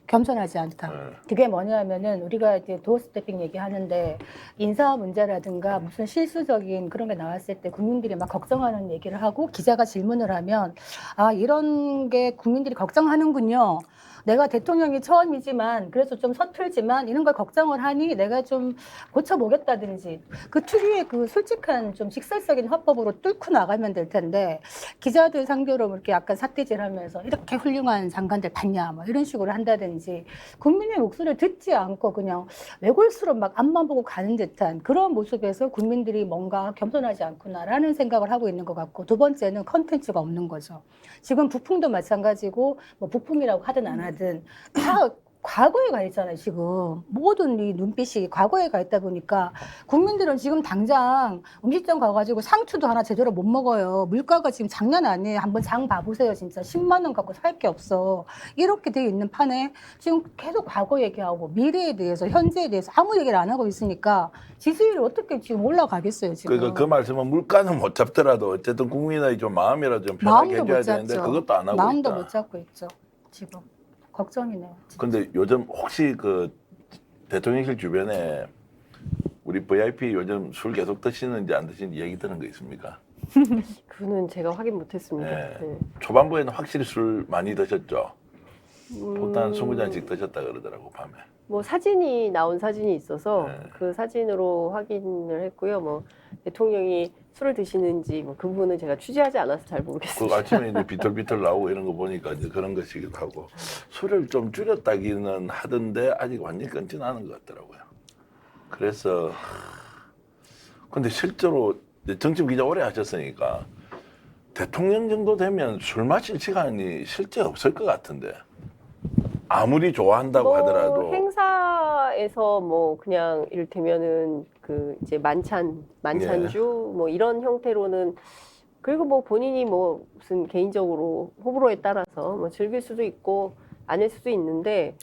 겸손하지 않다. 네. 그게 뭐냐면은 우리가 이제 도어 스태핑 얘기하는데 인사 문제라든가 무슨 실수적인 그런 게 나왔을 때 국민들이 막 걱정하는 얘기를 하고 기자가 질문을 하면 아, 이런 게 국민들이 걱정하는군요. 내가 대통령이 처음이지만 그래서 좀 서툴지만 이런 걸 걱정을 하니 내가 좀 고쳐보겠다든지 그 특유의 그 솔직한 좀 직설적인 화법으로 뚫고 나가면 될 텐데 기자들 상대로 이렇게 약간 삿대질하면서 이렇게 훌륭한 장관들 봤냐 뭐 이런 식으로 한다든지 국민의 목소리를 듣지 않고 그냥 외골수로 막 앞만 보고 가는 듯한 그런 모습에서 국민들이 뭔가 겸손하지 않구나라는 생각을 하고 있는 것 같고 두 번째는 컨텐츠가 없는 거죠. 지금 북풍도 마찬가지고 뭐 북풍이라고 하든 안 하든 다 과거에 가 있잖아요, 지금. 모든 이 눈빛이 과거에 가 있다 보니까 국민들은 지금 당장 음식점 가가지고 상추도 하나 제대로 못 먹어요. 물가가 지금 장난 아니에요. 한번 장 봐보세요, 진짜. 10만 원 갖고 살 게 없어. 이렇게 돼 있는 판에 지금 계속 과거 얘기하고 미래에 대해서, 현재에 대해서 아무 얘기를 안 하고 있으니까 지지율이 어떻게 지금 올라가겠어요, 지금. 그러니까 그 말씀은 물가는 못 잡더라도 어쨌든 국민의 좀 마음이라도 좀 편하게 마음도 해줘야 못 되는데 잡죠. 그것도 안 하고 마음도 있다. 못 잡고 있죠, 지금. 걱정이네요. 진짜. 근데 요즘 혹시 그 대통령실 주변에 우리 VIP 요즘 술 계속 드시는지 안 드시는지 얘기 들은 거 있습니까? 그거는 제가 확인 못했습니다. 네. 네. 초반부에는 확실히 술 많이 드셨죠? 보통 음, 20잔씩 드셨다 그러더라고 밤에. 뭐 사진이 나온 사진이 있어서 네. 그 사진으로 확인을 했고요. 뭐 대통령이 술을 드시는지 뭐 그 부분은 제가 취재하지 않아서 잘 그 모르겠습니다. 아침에 이제 비틀비틀 나오고 이런 거 보니까 이제 그런 것이기도 하고 술을 좀 줄였다기는 하던데 아직 완전히 끊지는 않은 것 같더라고요. 그래서 근데 실제로 이제 정치부 기자 오래 하셨으니까 대통령 정도 되면 술 마실 시간이 실제 없을 것 같은데 아무리 좋아한다고 뭐 하더라도 행사에서 뭐 그냥 이를테면은 그 이제 만찬주 뭐 이런 형태로는 그리고 뭐 본인이 뭐 무슨 개인적으로 호불호에 따라서 뭐 즐길 수도 있고 아닐 수도 있는데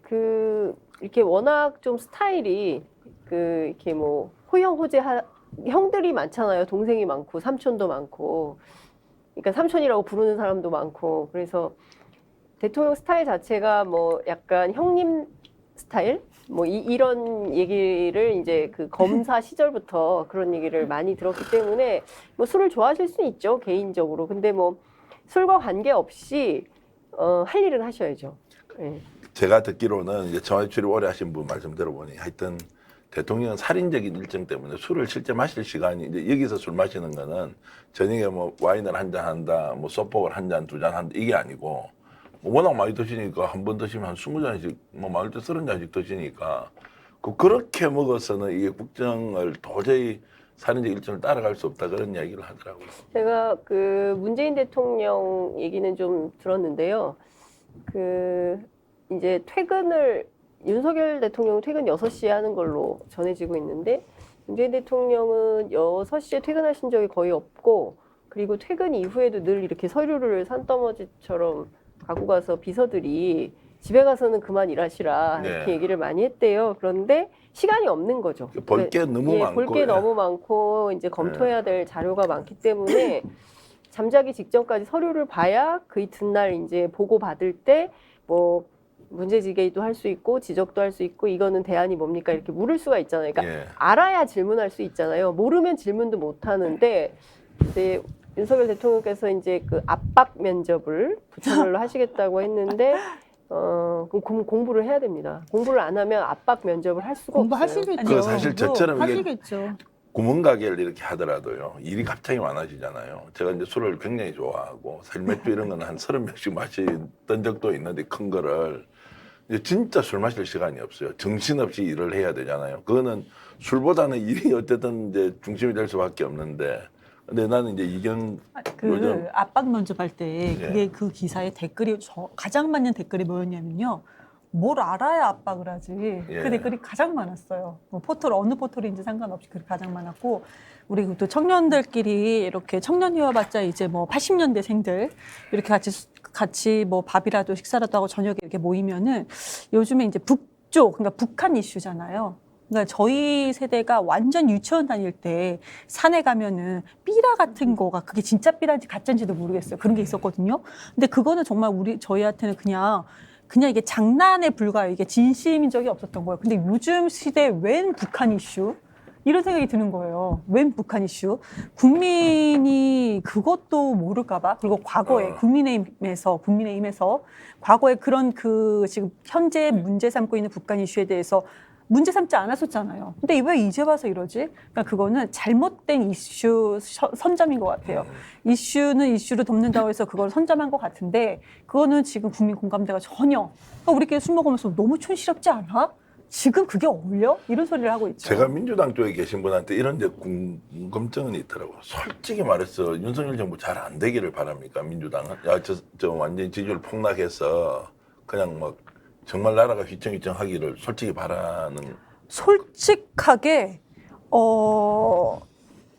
그 이렇게 워낙 좀 스타일이 그 이렇게 뭐 호영호재 형들이 많잖아요. 동생이 많고 삼촌도 많고 그러니까 삼촌이라고 부르는 사람도 많고 그래서 대통령 스타일 자체가 뭐 약간 형님 스타일? 뭐 이런 얘기를 이제 그 검사 시절부터 그런 얘기를 많이 들었기 때문에 뭐 술을 좋아하실 수는 있죠, 개인적으로. 근데 뭐 술과 관계없이 할 일은 하셔야죠. 네. 제가 듣기로는 이제 정치 출입 오래 하신 분 말씀 들어보니 하여튼 대통령은 살인적인 일정 때문에 술을 실제 마실 시간이 이제 여기서 술 마시는 거는 저녁에 뭐 와인을 한 잔 한다, 뭐 소폭을 한 잔, 두 잔 한다 이게 아니고 뭐 워낙 많이 드시니까 한 번 드시면 한 20잔씩 뭐 많을 때 30잔씩 드시니까 그렇게 먹어서는 이게 국정을 도저히 살인적 일정을 따라갈 수 없다 그런 이야기를 하더라고요. 제가 그 문재인 대통령 얘기는 좀 들었는데요. 그 이제 퇴근을 윤석열 대통령 퇴근 6시에 하는 걸로 전해지고 있는데 문재인 대통령은 6시에 퇴근하신 적이 거의 없고 그리고 퇴근 이후에도 늘 이렇게 서류를 산더미처럼 갖고 가서 비서들이 집에 가서는 그만 일하시라 이렇게 네. 얘기를 많이 했대요. 그런데 시간이 없는 거죠. 볼 게 너무 많고. 볼 게 너무 많고 이제 검토해야 될 자료가 많기 때문에 잠자기 직전까지 서류를 봐야 그 이튿날 이제 보고 받을 때 뭐 문제제기도 할 수 있고 지적도 할 수 있고 이거는 대안이 뭡니까 이렇게 물을 수가 있잖아요. 그러니까 예. 알아야 질문할 수 있잖아요. 모르면 질문도 못 하는데 이제 윤석열 대통령께서 이제 그 압박 면접을 부차별로 하시겠다고 했는데 그럼 공부를 해야 됩니다. 공부를 안 하면 압박 면접을 할 수가 없어요. 공부하시겠죠. 그 사실 저처럼 이게 하시겠죠. 구멍가게를 이렇게 하더라도요. 일이 갑자기 많아지잖아요. 제가 이제 술을 굉장히 좋아하고 사실 맥주 이런 건 한 30병씩 마시던 적도 있는데 큰 거를 이제 진짜 술 마실 시간이 없어요. 정신없이 일을 해야 되잖아요. 그거는 술보다는 일이 어쨌든 이제 중심이 될 수밖에 없는데 근데 나는 이제 이견 그 요즘- 압박 면접할 때 예. 그게 그 기사에 댓글이 가장 많은 댓글이 뭐였냐면요. 뭘 알아야 압박을 하지. 예. 그 댓글이 가장 많았어요. 뭐 포털 어느 포털인지 상관없이 그게 가장 많았고 우리 또 청년들끼리 이렇게 청년이어봤자 이제 뭐 80년대생들 이렇게 같이 뭐 밥이라도 식사라도 하고 저녁에 이렇게 모이면은 요즘에 이제 북쪽 그러니까 북한 이슈잖아요. 그러니까 저희 세대가 완전 유치원 다닐 때 산에 가면은 삐라 같은 거가 그게 진짜 삐라인지 가짜인지도 모르겠어요. 그런 게 있었거든요. 근데 그거는 정말 저희한테는 그냥 이게 장난에 불과해요. 이게 진심인 적이 없었던 거예요. 근데 요즘 시대에 웬 북한 이슈? 이런 생각이 드는 거예요. 웬 북한 이슈? 국민이 그것도 모를까봐. 그리고 과거에 국민의힘에서 과거에 그런 그 지금 현재 문제 삼고 있는 북한 이슈에 대해서 문제 삼지 않았었잖아요. 근데 왜 이제 와서 이러지? 그러니까 그거는 잘못된 이슈 선점인 것 같아요. 이슈는 이슈로 덮는다고 해서 그걸 선점한 것 같은데 그거는 지금 국민 공감대가 전혀 그러니까 우리끼리 술 먹으면서 너무 촌스럽지 않아? 지금 그게 어울려? 이런 소리를 하고 있죠. 제가 민주당 쪽에 계신 분한테 이런 데 궁금증은 있더라고요. 솔직히 말해서 윤석열 정부 잘 안 되기를 바랍니까? 민주당은? 야, 저 완전히 지지율 폭락해서 그냥 막 정말 나라가 휘청휘청하기를 솔직히 바라는. 솔직하게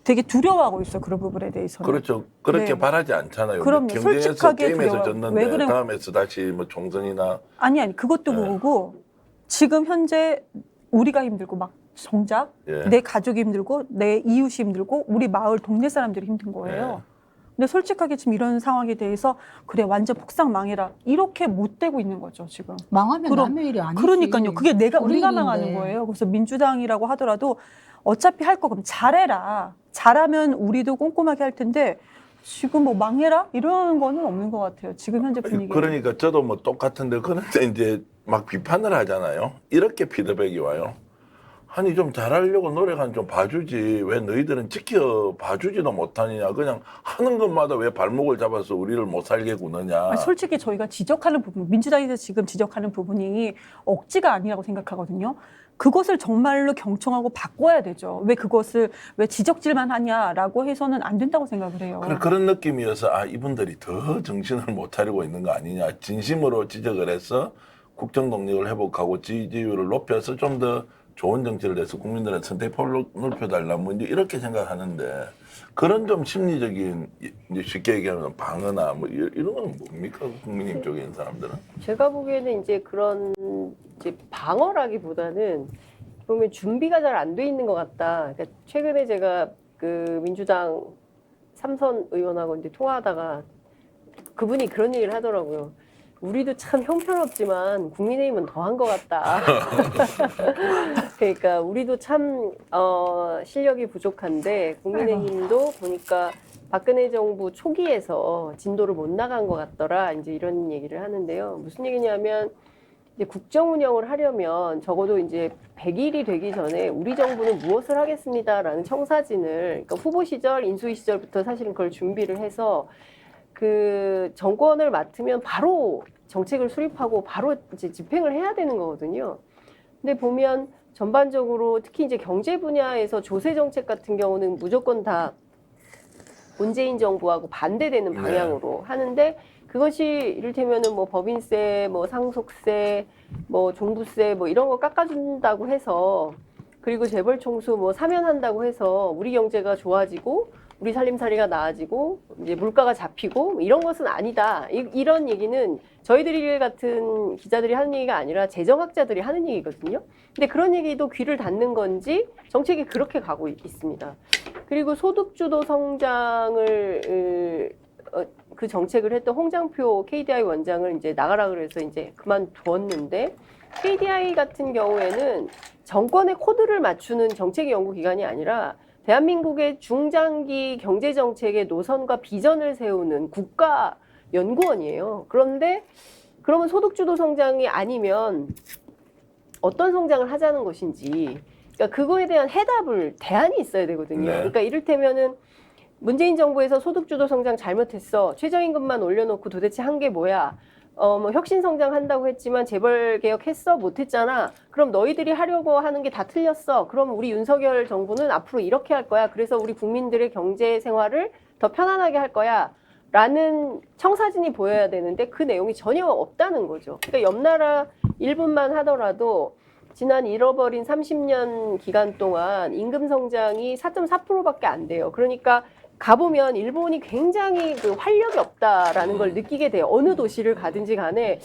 되게 두려워하고 있어요. 그런 부분에 대해서는. 그렇죠. 그렇게 네. 바라지 않잖아요. 그럼요. 경쟁에서 솔직하게 게임에서 두려워요. 왜 졌는데 그러면- 다음에서 다시 뭐 총선이나 아니 그것도 네. 모르고 지금 현재 우리가 힘들고 막 정작 예. 내 가족이 힘들고 내 이웃이 힘들고 우리 마을 동네 사람들이 힘든 거예요. 근데 솔직하게 지금 이런 상황에 대해서 그래 완전 폭삭 망해라 이렇게 못 되고 있는 거죠 지금. 망하면 그럼- 남의 일이 아니지. 그러니까요. 그게 우리 우리가 일인데. 망하는 거예요. 그래서 민주당이라고 하더라도 어차피 할 거 그럼 잘해라. 잘하면 우리도 꼼꼼하게 할 텐데 지금 뭐 망해라 이런 거는 없는 것 같아요. 지금 현재 분위기. 그러니까 저도 뭐 똑같은데 그런데 이제 막 비판을 하잖아요. 이렇게 피드백이 와요. 아니 좀 잘하려고 노력하는 좀 봐주지 왜 너희들은 지켜 봐주지도 못하느냐 그냥 하는 것마다 왜 발목을 잡아서 우리를 못 살게 구느냐. 아니, 솔직히 저희가 지적하는 부분, 민주당에서 지금 지적하는 부분이 억지가 아니라고 생각하거든요. 그것을 정말로 경청하고 바꿔야 되죠. 왜 그것을 왜 지적질만 하냐라고 해서는 안 된다고 생각을 해요. 그런 느낌이어서 아 이분들이 더 정신을 못 차리고 있는 거 아니냐 진심으로 지적을 해서 국정 동력을 회복하고 지지율을 높여서 좀 더 좋은 정치를 해서 국민들의 선택폭을 넓혀달라 뭐 이제 이렇게 생각하는데 그런 좀 심리적인 이제 쉽게 얘기하면 방어나 뭐 이런 건 뭡니까 국민의힘 쪽에 있는 사람들은? 제가 보기에는 이제 그런 이제 방어라기보다는 보면 준비가 잘 안 돼 있는 것 같다. 그러니까 최근에 제가 그 민주당 삼선 의원하고 이제 통화하다가 그분이 그런 얘기를 하더라고요. 우리도 참 형편없지만 국민의힘은 더한 것 같다. 그러니까 우리도 참 실력이 부족한데 국민의힘도 보니까 박근혜 정부 초기에서 진도를 못 나간 것 같더라. 이제 이런 얘기를 하는데요. 무슨 얘기냐면 이제 국정 운영을 하려면 적어도 이제 100일이 되기 전에 우리 정부는 무엇을 하겠습니다라는 청사진을 그러니까 후보 시절, 인수위 시절부터 사실은 그걸 준비를 해서 그 정권을 맡으면 바로 정책을 수립하고 바로 이제 집행을 해야 되는 거거든요. 근데 보면 전반적으로 특히 이제 경제 분야에서 조세 정책 같은 경우는 무조건 다 문재인 정부하고 반대되는 방향으로 하는데 그것이 이를테면은 뭐 법인세, 뭐 상속세, 뭐 종부세 뭐 이런 거 깎아준다고 해서 그리고 재벌 총수 뭐 사면한다고 해서 우리 경제가 좋아지고 우리 살림살이가 나아지고 이제 물가가 잡히고 이런 것은 아니다. 이런 얘기는 저희들 같은 기자들이 하는 얘기가 아니라 재정학자들이 하는 얘기거든요. 근데 그런 얘기도 귀를 닫는 건지 정책이 그렇게 가고 있습니다. 그리고 소득주도 성장을 그 정책을 했던 홍장표 KDI 원장을 이제 나가라 그래서 이제 그만두었는데 KDI 같은 경우에는 정권의 코드를 맞추는 정책 연구기관이 아니라 대한민국의 중장기 경제정책의 노선과 비전을 세우는 국가 연구원이에요. 그런데 그러면 소득주도 성장이 아니면 어떤 성장을 하자는 것인지 그러니까 그거에 대한 대안이 있어야 되거든요. 네. 그러니까 이를테면은 문재인 정부에서 소득주도 성장 잘못했어. 최저임금만 올려놓고 도대체 한 게 뭐야? 뭐 혁신 성장한다고 했지만 재벌 개혁했어? 못했잖아. 그럼 너희들이 하려고 하는 게 다 틀렸어. 그럼 우리 윤석열 정부는 앞으로 이렇게 할 거야. 그래서 우리 국민들의 경제 생활을 더 편안하게 할 거야. 라는 청사진이 보여야 되는데 그 내용이 전혀 없다는 거죠. 그러니까 옆 나라 일본만 하더라도 지난 잃어버린 30년 기간 동안 임금 성장이 4.4%밖에 안 돼요. 그러니까 가보면 일본이 굉장히 그 활력이 없다라는 걸 느끼게 돼요. 어느 도시를 가든지 간에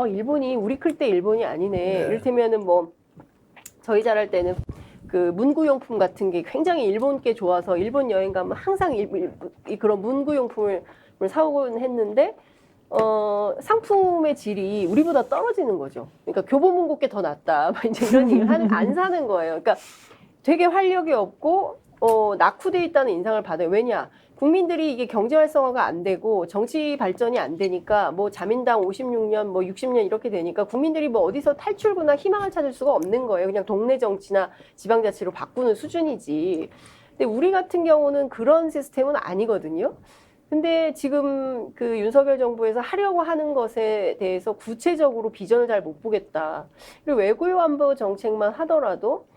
일본이 우리 클 때 일본이 아니네. 네. 이를테면은 뭐 저희 잘할 때는 그 문구용품 같은 게 굉장히 일본께 좋아서 일본 여행 가면 항상 그런 문구용품을 사오곤 했는데 상품의 질이 우리보다 떨어지는 거죠. 그러니까 교보문고께 더 낫다. 막 이제 이런 얘기를 안 사는 거예요. 그러니까 되게 활력이 없고 낙후돼 있다는 인상을 받아요. 왜냐? 국민들이 이게 경제 활성화가 안 되고 정치 발전이 안 되니까 뭐 자민당 56년 뭐 60년 이렇게 되니까 국민들이 뭐 어디서 탈출구나 희망을 찾을 수가 없는 거예요. 그냥 동네 정치나 지방자치로 바꾸는 수준이지. 근데 우리 같은 경우는 그런 시스템은 아니거든요. 근데 지금 그 윤석열 정부에서 하려고 하는 것에 대해서 구체적으로 비전을 잘 못 보겠다. 그리고 외교 안보 정책만 하더라도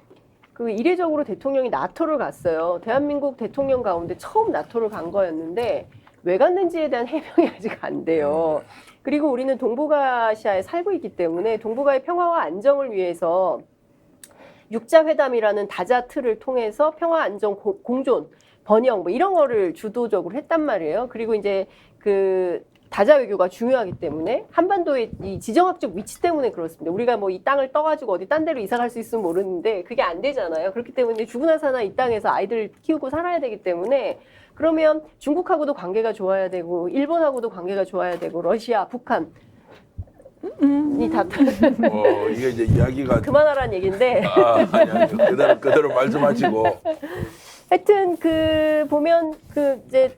그 이례적으로 대통령이 나토를 갔어요. 대한민국 대통령 가운데 처음 나토를 간 거였는데 왜 갔는지에 대한 해명이 아직 안 돼요. 그리고 우리는 동북아시아에 살고 있기 때문에 동북아의 평화와 안정을 위해서 육자회담이라는 다자 틀을 통해서 평화 안정 공존 번영 뭐 이런 거를 주도적으로 했단 말이에요. 그리고 이제 그 다자 외교가 중요하기 때문에 한반도의 이 지정학적 위치 때문에 그렇습니다. 우리가 뭐 이 땅을 떠가지고 어디 딴 데로 이사 갈 수 있으면 모르는데 그게 안 되잖아요. 그렇기 때문에 죽으나 사나 이 땅에서 아이들 키우고 살아야 되기 때문에 그러면 중국하고도 관계가 좋아야 되고 일본하고도 관계가 좋아야 되고 러시아, 북한 이 다 이게 이제 이야기가 그만하라는 얘기인데 아니 그대로 말씀하시고 하여튼 그 보면 그 이제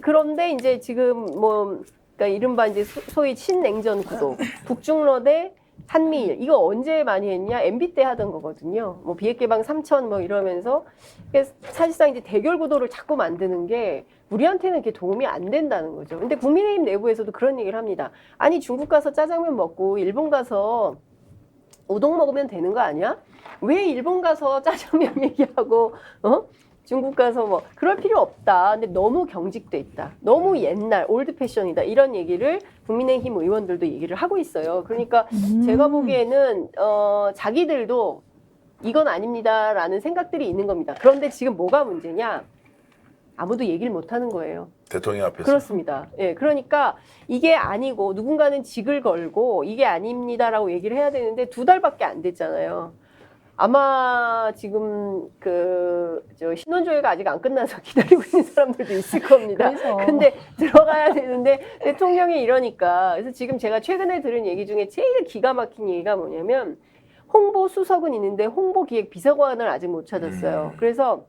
그런데 이제 지금 뭐 그러니까 이른바 이제 소위 신냉전 구도 북중러 대 한미일 이거 언제 많이 했냐 MB 때 하던 거거든요. 뭐 비핵개방 3천 뭐 이러면서 사실상 이제 대결 구도를 자꾸 만드는 게 우리한테는 이렇게 도움이 안 된다는 거죠. 근데 국민의힘 내부에서도 그런 얘기를 합니다. 아니 중국 가서 짜장면 먹고 일본 가서 우동 먹으면 되는 거 아니야? 왜 일본 가서 짜장면 얘기하고 중국 가서 뭐 그럴 필요 없다. 근데 너무 경직돼 있다. 너무 옛날 올드 패션이다. 이런 얘기를 국민의힘 의원들도 얘기를 하고 있어요. 그러니까 제가 보기에는 자기들도 이건 아닙니다라는 생각들이 있는 겁니다. 그런데 지금 뭐가 문제냐? 아무도 얘기를 못 하는 거예요. 대통령 앞에서 그렇습니다. 예, 그러니까 이게 아니고 누군가는 직을 걸고 이게 아닙니다라고 얘기를 해야 되는데 2달밖에 안 됐잖아요. 아마 지금 저 신원조회가 아직 안 끝나서 기다리고 있는 사람들도 있을 겁니다. 그래서. 근데 들어가야 되는데 대통령이 이러니까 그래서 지금 제가 최근에 들은 얘기 중에 제일 기가 막힌 얘기가 뭐냐면 홍보 수석은 있는데 홍보기획 비서관을 아직 못 찾았어요. 그래서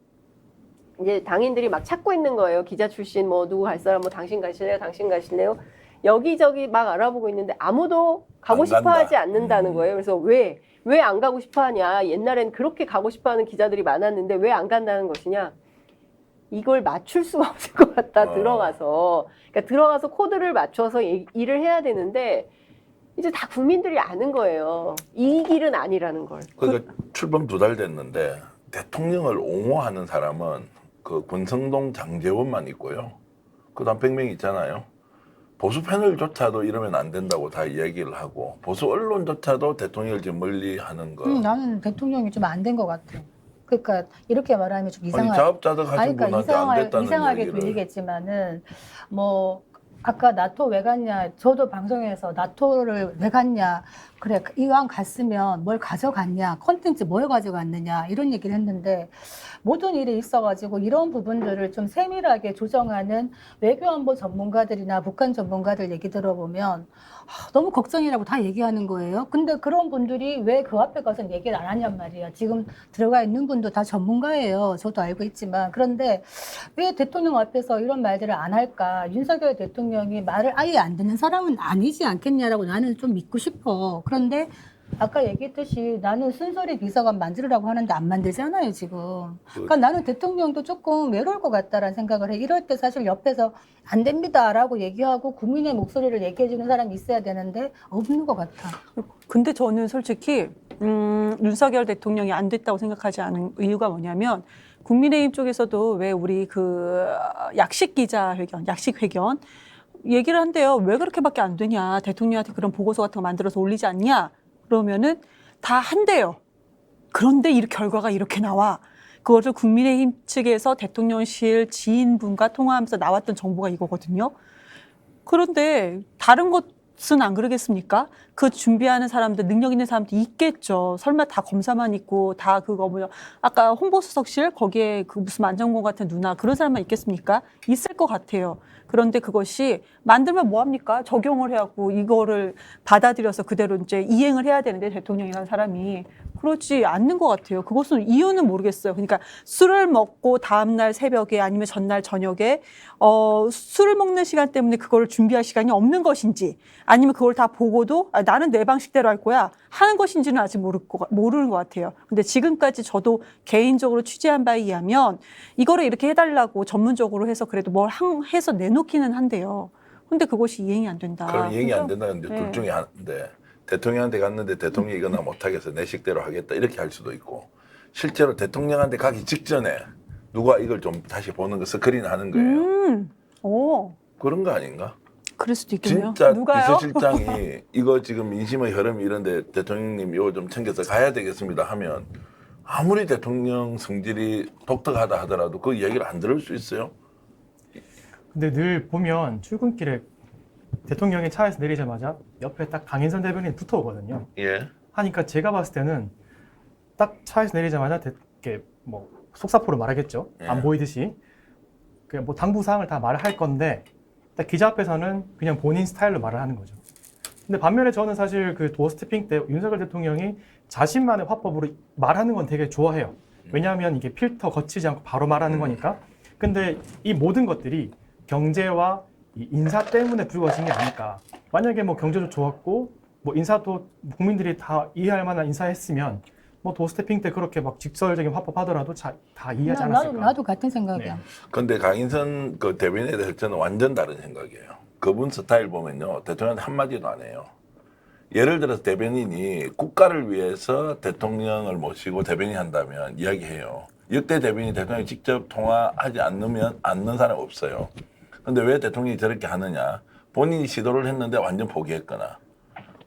이제 당인들이 막 찾고 있는 거예요. 기자 출신 뭐 누구 갈 사람 뭐 당신 가실래요? 당신 가실래요? 여기저기 막 알아보고 있는데 아무도 가고 안 싶어 간다. 하지 않는다는 거예요. 그래서 왜 안 가고 싶어 하냐? 옛날엔 그렇게 가고 싶어 하는 기자들이 많았는데 왜 안 간다는 것이냐? 이걸 맞출 수가 없을 것 같다. 들어가서. 그러니까 들어가서 코드를 맞춰서 일을 해야 되는데 이제 다 국민들이 아는 거예요. 이 길은 아니라는 걸. 그러니까 출범 2달 됐는데 대통령을 옹호하는 사람은 그 권성동, 장제원만 있고요. 그다음 100명 있잖아요. 보수 패널조차도 이러면 안 된다고 다 이야기를 하고 보수 언론조차도 대통령을 지금 멀리하는 거. 나는 대통령이 좀 안 된 것 같아. 그러니까 이렇게 말하면 좀 아니 이상하게. 자업자득 하신 분한테 안 됐다는 이상하게 얘기를. 들리겠지만은 뭐 아까 나토 왜 갔냐, 저도 방송에서 나토를 왜 갔냐, 그래 이왕 갔으면 뭘 가져갔냐, 콘텐츠 뭘 가져갔느냐 이런 얘기를 했는데 모든 일이 있어가지고 이런 부분들을 좀 세밀하게 조정하는 외교안보 전문가들이나 북한 전문가들 얘기 들어보면 너무 걱정이라고 다 얘기하는 거예요. 근데 그런 분들이 왜 그 앞에 가서 얘기를 안 하냔 말이야. 지금 들어가 있는 분도 다 전문가예요. 저도 알고 있지만. 그런데 왜 대통령 앞에서 이런 말들을 안 할까? 윤석열 대통령이 말을 아예 안 듣는 사람은 아니지 않겠냐라고 나는 좀 믿고 싶어. 그런데 아까 얘기했듯이 나는 순서리 비서관 만들으라고 하는데 안 만들잖아요, 지금. 그러니까 나는 대통령도 조금 외로울 것 같다라는 생각을 해. 이럴 때 사실 옆에서 안 됩니다라고 얘기하고 국민의 목소리를 얘기해주는 사람이 있어야 되는데 없는 것 같아. 근데 저는 솔직히 윤석열 대통령이 안 됐다고 생각하지 않은 이유가 뭐냐면 국민의힘 쪽에서도 왜 우리 그 약식 기자회견, 약식 회견 얘기를 한대요. 왜 그렇게밖에 안 되냐. 대통령한테 그런 보고서 같은 거 만들어서 올리지 않냐. 그러면은 다 한대요. 그런데 이 결과가 이렇게 나와. 그거를 국민의힘 측에서 대통령실 지인분과 통화하면서 나왔던 정보가 이거거든요. 그런데 다른 것은 안 그러겠습니까? 그 준비하는 사람들, 능력 있는 사람도 있겠죠. 설마 다 검사만 있고 다 그거 뭐냐. 아까 홍보수석실 거기에 그 무슨 안정권 같은 누나 그런 사람만 있겠습니까? 있을 것 같아요. 그런데 그것이 만들면 뭐합니까? 적용을 해갖고 이거를 받아들여서 그대로 이제 이행을 해야 되는데 대통령이라는 사람이 그렇지 않는 것 같아요. 그것은 이유는 모르겠어요. 그러니까 술을 먹고 다음날 새벽에 아니면 전날 저녁에 술을 먹는 시간 때문에 그거를 준비할 시간이 없는 것인지 아니면 그걸 다 보고도 나는 내 방식대로 할 거야 하는 것인지는 아직 모르는 것 같아요. 근데 지금까지 저도 개인적으로 취재한 바에 의하면 이거를 이렇게 해달라고 전문적으로 해서 그래도 뭘 해서 내놓기는 한대요. 근데 그것이 이행이 안 된다. 그럼 이행이 안 된다는데 네. 둘 중에 하나인데 대통령한테 갔는데 대통령이 이거나 못하겠어 내 식대로 하겠다 이렇게 할 수도 있고 실제로 대통령한테 가기 직전에 누가 이걸 좀 다시 보는 거 스크린 하는 거예요. 오, 그런 거 아닌가? 그럴 수도 있겠네요. 진짜 누가요? 비서실장이 이거 지금 민심의 흐름이 이런데 대통령님 이거 좀 챙겨서 가야 되겠습니다 하면 아무리 대통령 성질이 독특하다 하더라도 그 얘기를 안 들을 수 있어요. 근데 늘 보면 출근길에 대통령이 차에서 내리자마자 옆에 딱 강인선 대변인이 붙어오거든요. 예. 하니까 제가 봤을 때는 딱 차에서 내리자마자 이렇게 뭐 속사포로 말하겠죠. 예. 안 보이듯이 그냥 뭐 당부 사항을 다 말을 할 건데 딱 기자 앞에서는 그냥 본인 스타일로 말을 하는 거죠. 근데 반면에 저는 사실 그 도어 스태핑 때 윤석열 대통령이 자신만의 화법으로 말하는 건 되게 좋아해요. 왜냐하면 이게 필터 거치지 않고 바로 말하는 거니까. 근데 이 모든 것들이 경제와 이 인사 때문에 불거진 게 아닐까. 만약에 뭐 경제도 좋았고 뭐 인사도 국민들이 다 이해할 만한 인사했으면 뭐 도스태핑 때 그렇게 막 직설적인 화법하더라도 다 이해하지 않았을까. 나도 같은 생각이야. 네. 근데 강인선 그 대변인에 대해서 저는 완전 다른 생각이에요. 그분 스타일 보면요. 대통령한테 한마디도 안 해요. 예를 들어서 대변인이 국가를 위해서 대통령을 모시고 대변인 한다면 이야기해요. 역대 대변인이 대통령이 직접 통화하지 않는 사람 없어요. 근데 왜 대통령이 저렇게 하느냐. 본인이 시도를 했는데 완전 포기했거나.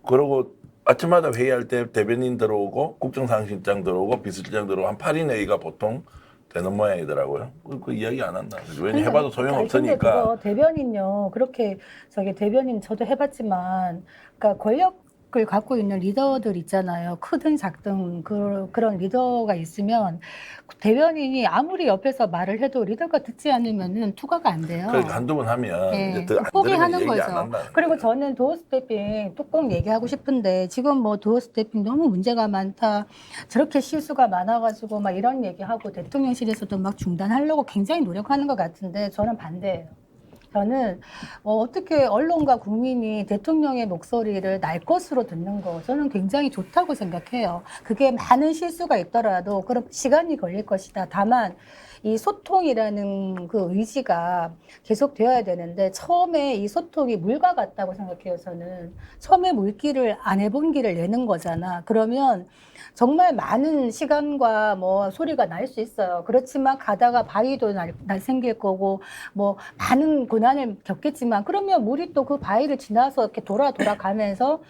그러고 아침마다 회의할 때 대변인 들어오고 국정상실장 들어오고 비서실장 들어오고 한 8인 회의가 보통 되는 모양이더라고요. 그 이야기 안 한다. 왜냐 해봐도 소용없으니까. 근데 그거 대변인요. 그렇게 대변인 저도 해봤지만, 그러니까 권력을 갖고 있는 리더들 있잖아요. 크든 작든 그런 리더가 있으면 대변인이 아무리 옆에서 말을 해도 리더가 듣지 않으면은 투과가 안 돼요. 그러니까 한두 번 하면 네, 이제 더안 포기하는 들으면 얘기 안 거죠. 한다는 그리고 거예요. 저는 도어 스태핑 또 꼭 얘기하고 싶은데 지금 뭐 도어 스태핑 너무 문제가 많다. 저렇게 실수가 많아가지고 막 이런 얘기하고 대통령실에서도 막 중단하려고 굉장히 노력하는 것 같은데 저는 반대예요. 저는 어떻게 언론과 국민이 대통령의 목소리를 날 것으로 듣는 거 저는 굉장히 좋다고 생각해요. 그게 많은 실수가 있더라도 그럼 시간이 걸릴 것이다. 다만 이 소통이라는 그 의지가 계속 되어야 되는데 처음에 이 소통이 물과 같다고 생각해요. 저는 처음에 물길을 안 해본 길을 내는 거잖아. 그러면 정말 많은 시간과 뭐 소리가 날 수 있어요. 그렇지만 가다가 바위도 날 생길 거고 뭐 많은 고난을 겪겠지만 그러면 물이 또 그 바위를 지나서 이렇게 돌아가면서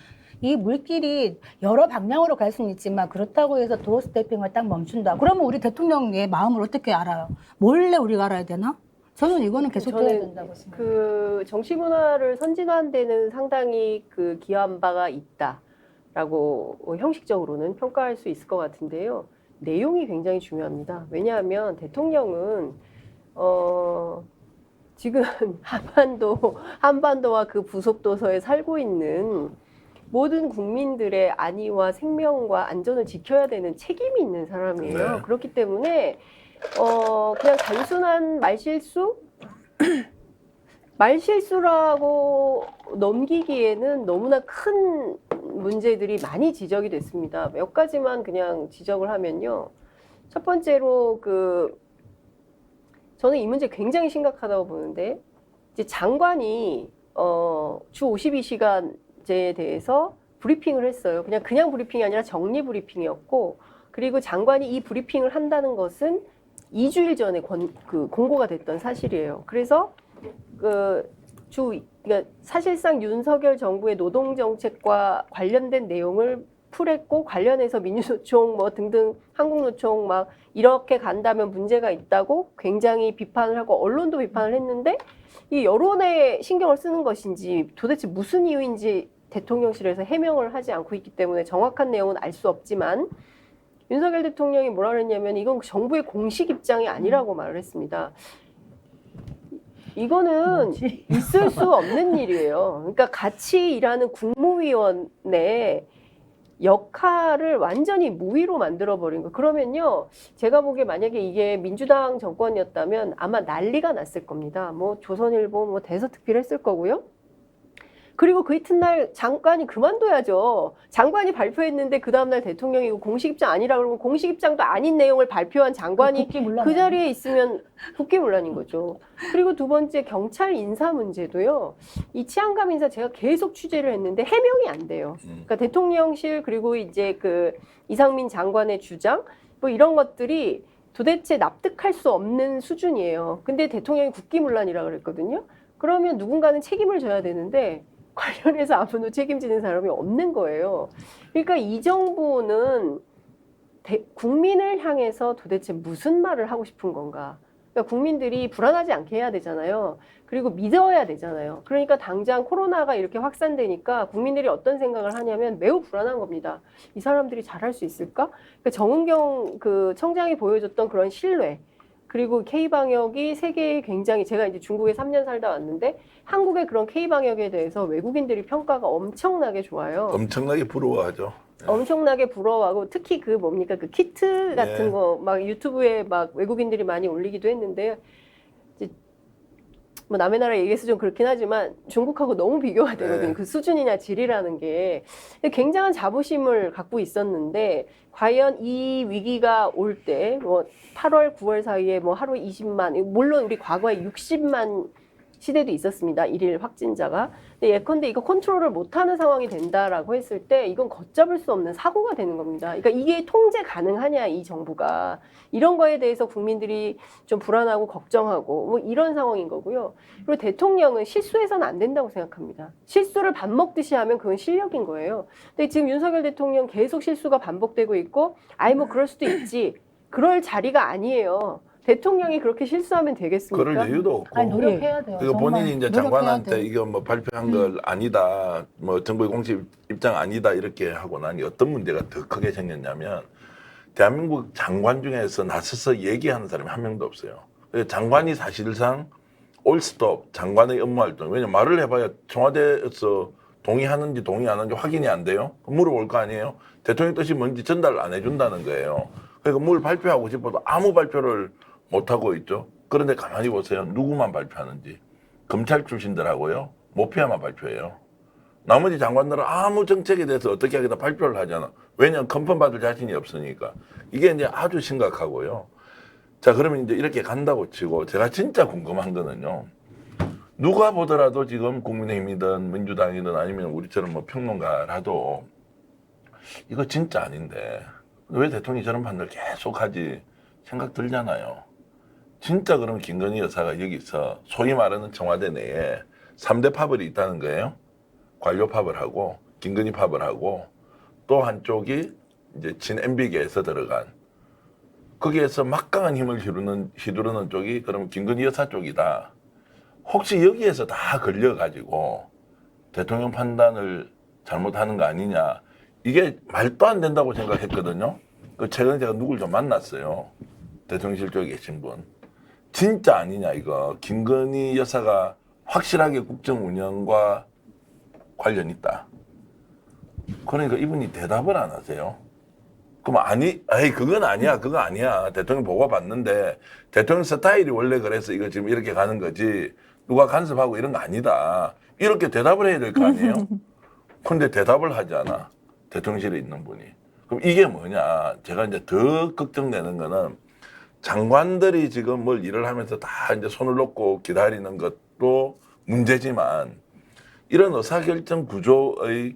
이 물길이 여러 방향으로 갈 수는 있지만 그렇다고 해서 도어 스태핑을 딱 멈춘다. 그러면 우리 대통령의 마음을 어떻게 알아요? 몰래 우리가 알아야 되나? 저는 이거는 계속 돼야 된다고 생각해요. 그 정치 문화를 선진화하는 데는 상당히 그 기여한 바가 있다라고 형식적으로는 평가할 수 있을 것 같은데요. 내용이 굉장히 중요합니다. 왜냐하면 대통령은 지금 한반도와 그 부속도서에 살고 있는 모든 국민들의 안위와 생명과 안전을 지켜야 되는 책임이 있는 사람이에요. 네. 그렇기 때문에 그냥 단순한 말실수라고 넘기기에는 너무나 큰 문제들이 많이 지적이 됐습니다. 몇 가지만 그냥 지적을 하면요. 첫 번째로 저는 이 문제 굉장히 심각하다고 보는데 이제 장관이 주 52시간제에 대해서 브리핑을 했어요. 그냥 브리핑이 아니라 정리 브리핑이었고 그리고 장관이 이 브리핑을 한다는 것은 2주일 전에 공고가 됐던 사실이에요. 그래서 그러니까 사실상 윤석열 정부의 노동정책과 관련된 내용을 풀했고 관련해서 민주노총 뭐 등등 한국노총 막 이렇게 간다면 문제가 있다고 굉장히 비판을 하고 언론도 비판을 했는데 이 여론에 신경을 쓰는 것인지 도대체 무슨 이유인지 대통령실에서 해명을 하지 않고 있기 때문에 정확한 내용은 알 수 없지만 윤석열 대통령이 뭐라 그랬냐면 이건 정부의 공식 입장이 아니라고 말을 했습니다. 이거는 있을 수 없는 일이에요. 그러니까 같이 일하는 국무위원의 역할을 완전히 무위로 만들어버린 거. 그러면요, 제가 보기에 만약에 이게 민주당 정권이었다면 아마 난리가 났을 겁니다. 뭐 조선일보, 뭐 대서특필 했을 거고요. 그리고 그 이튿날 장관이 그만둬야죠. 장관이 발표했는데 그 다음날 대통령이 이거 공식 입장 아니라 그러면 공식 입장도 아닌 내용을 발표한 장관이 그 자리에 있으면 국기문란인 거죠. 그리고 두 번째 경찰 인사 문제도요. 이 치안감 인사 제가 계속 취재를 했는데 해명이 안 돼요. 그러니까 대통령실 그리고 이제 그 이상민 장관의 주장 뭐 이런 것들이 도대체 납득할 수 없는 수준이에요. 근데 대통령이 국기문란이라고 그랬거든요. 그러면 누군가는 책임을 져야 되는데 관련해서 아무도 책임지는 사람이 없는 거예요. 그러니까 이 정부는 국민을 향해서 도대체 무슨 말을 하고 싶은 건가? 그러니까 국민들이 불안하지 않게 해야 되잖아요. 그리고 믿어야 되잖아요. 그러니까 당장 코로나가 이렇게 확산되니까 국민들이 어떤 생각을 하냐면 매우 불안한 겁니다. 이 사람들이 잘할 수 있을까? 그러니까 정은경 그 청장이 보여줬던 그런 신뢰. 그리고 K방역이 세계에 굉장히 제가 이제 중국에 3년 살다 왔는데 한국의 그런 K방역에 대해서 외국인들이 평가가 엄청나게 좋아요. 엄청나게 부러워하죠. 엄청나게 부러워하고 특히 그 뭡니까 그 키트 같은 네. 거 막 유튜브에 막 외국인들이 많이 올리기도 했는데 이제 뭐 남의 나라 얘기해서 좀 그렇긴 하지만 중국하고 너무 비교가 되거든요. 네. 그 수준이나 질이라는 게 굉장한 자부심을 갖고 있었는데 과연 이 위기가 올 때 뭐 8월, 9월 사이에 뭐 하루 20만 물론 우리 과거에 60만 시대도 있었습니다. 일일 확진자가. 근데 예컨대 이거 컨트롤을 못하는 상황이 된다라고 했을 때 이건 걷잡을 수 없는 사고가 되는 겁니다. 그러니까 이게 통제 가능하냐 이 정부가. 이런 거에 대해서 국민들이 좀 불안하고 걱정하고 뭐 이런 상황인 거고요. 그리고 대통령은 실수해서는 안 된다고 생각합니다. 실수를 밥 먹듯이 하면 그건 실력인 거예요. 근데 지금 윤석열 대통령 계속 실수가 반복되고 있고 아이 뭐 그럴 수도 있지. 그럴 자리가 아니에요. 대통령이 그렇게 실수하면 되겠습니까? 그럴 이유도 없고. 아니, 노력해야 돼요. 그리고 정말 본인이 이제 노력해야 장관한테 돼요. 이거 뭐 발표한 걸 아니다, 뭐 정부의 공식 입장 아니다 이렇게 하고 나니 어떤 문제가 더 크게 생겼냐면 대한민국 장관 중에서 나서서 얘기하는 사람이 한 명도 없어요. 그래서 장관이 사실상 올스톱 장관의 업무 활동. 왜냐면 말을 해봐야 청와대에서 동의하는지 동의하는지 확인이 안 돼요. 물어볼 거 아니에요. 대통령 뜻이 뭔지 전달 안 해준다는 거예요. 그러니까 뭘 발표하고 싶어도 아무 발표를 못 하고 있죠. 그런데 가만히 보세요. 누구만 발표하는지. 검찰 출신들하고요 모피아만 발표해요. 나머지 장관들은 아무 정책에 대해서 어떻게 하겠다 발표를 하잖아. 왜냐하면 컨펌 받을 자신이 없으니까. 이게 이제 아주 심각하고요. 자, 그러면 이제 이렇게 간다고 치고 제가 진짜 궁금한 거는요. 누가 보더라도 지금 국민의힘이든 민주당이든 아니면 우리처럼 뭐 평론가라도 이거 진짜 아닌데 왜 대통령이 저런 판단을 계속 하지 생각 들잖아요. 진짜 그럼 김건희 여사가 여기서 소위 말하는 청와대 내에 3대 파벌이 있다는 거예요. 관료 파벌하고 김건희 파벌하고 또 한쪽이 이제 진 MB계에서 들어간 거기에서 막강한 힘을 휘두르는 쪽이 그럼 김건희 여사 쪽이다. 혹시 여기에서 다 걸려가지고 대통령 판단을 잘못하는 거 아니냐. 이게 말도 안 된다고 생각했거든요. 그 최근에 제가 누굴 좀 만났어요. 대통령실 쪽에 계신 분. 진짜 아니냐 이거. 김건희 여사가 확실하게 국정 운영과 관련 있다. 그러니까 이분이 대답을 안 하세요. 그럼 에이 그건 아니야, 그거 아니야. 대통령 보고 봤는데 대통령 스타일이 원래 그래서 이거 지금 이렇게 가는 거지. 누가 간섭하고 이런 거 아니다. 이렇게 대답을 해야 될 거 아니에요. 근데 대답을 하지 않아. 대통령실에 있는 분이. 그럼 이게 뭐냐. 제가 이제 더 걱정되는 거는 장관들이 지금 뭘 일을 하면서 다 이제 손을 놓고 기다리는 것도 문제지만 이런 의사결정 구조의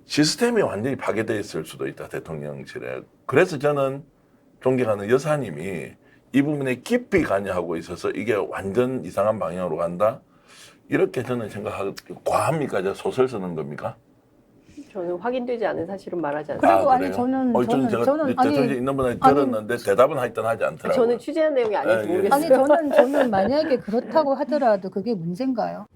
시스템이 완전히 파괴되어 있을 수도 있다, 대통령실에. 그래서 저는 존경하는 여사님이 이 부분에 깊이 관여하고 있어서 이게 완전 이상한 방향으로 간다? 이렇게 저는 생각하고, 과합니까? 저 소설 쓰는 겁니까? 저는 확인되지 않은 사실은 말하지 않습니다. 그리고 아니 그래요? 저는 제가 아니 대통령실 있는 분한테 들었는데 대답은 하여튼 하지 않더라고요. 저는 취재한 내용이 아닌지 예, 예. 모르겠어요. 아니 저는 만약에 그렇다고 하더라도 그게 문제인가요?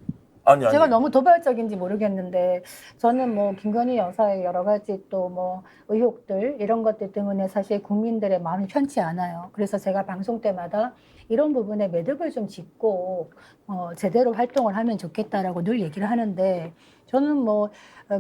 아니. 제가 너무 도발적인지 모르겠는데 저는 뭐 김건희 여사의 여러 가지 또 뭐 의혹들 이런 것들 때문에 사실 국민들의 마음이 편치 않아요. 그래서 제가 방송 때마다 이런 부분에 매듭을 좀 짓고 제대로 활동을 하면 좋겠다라고 늘 얘기를 하는데 저는 뭐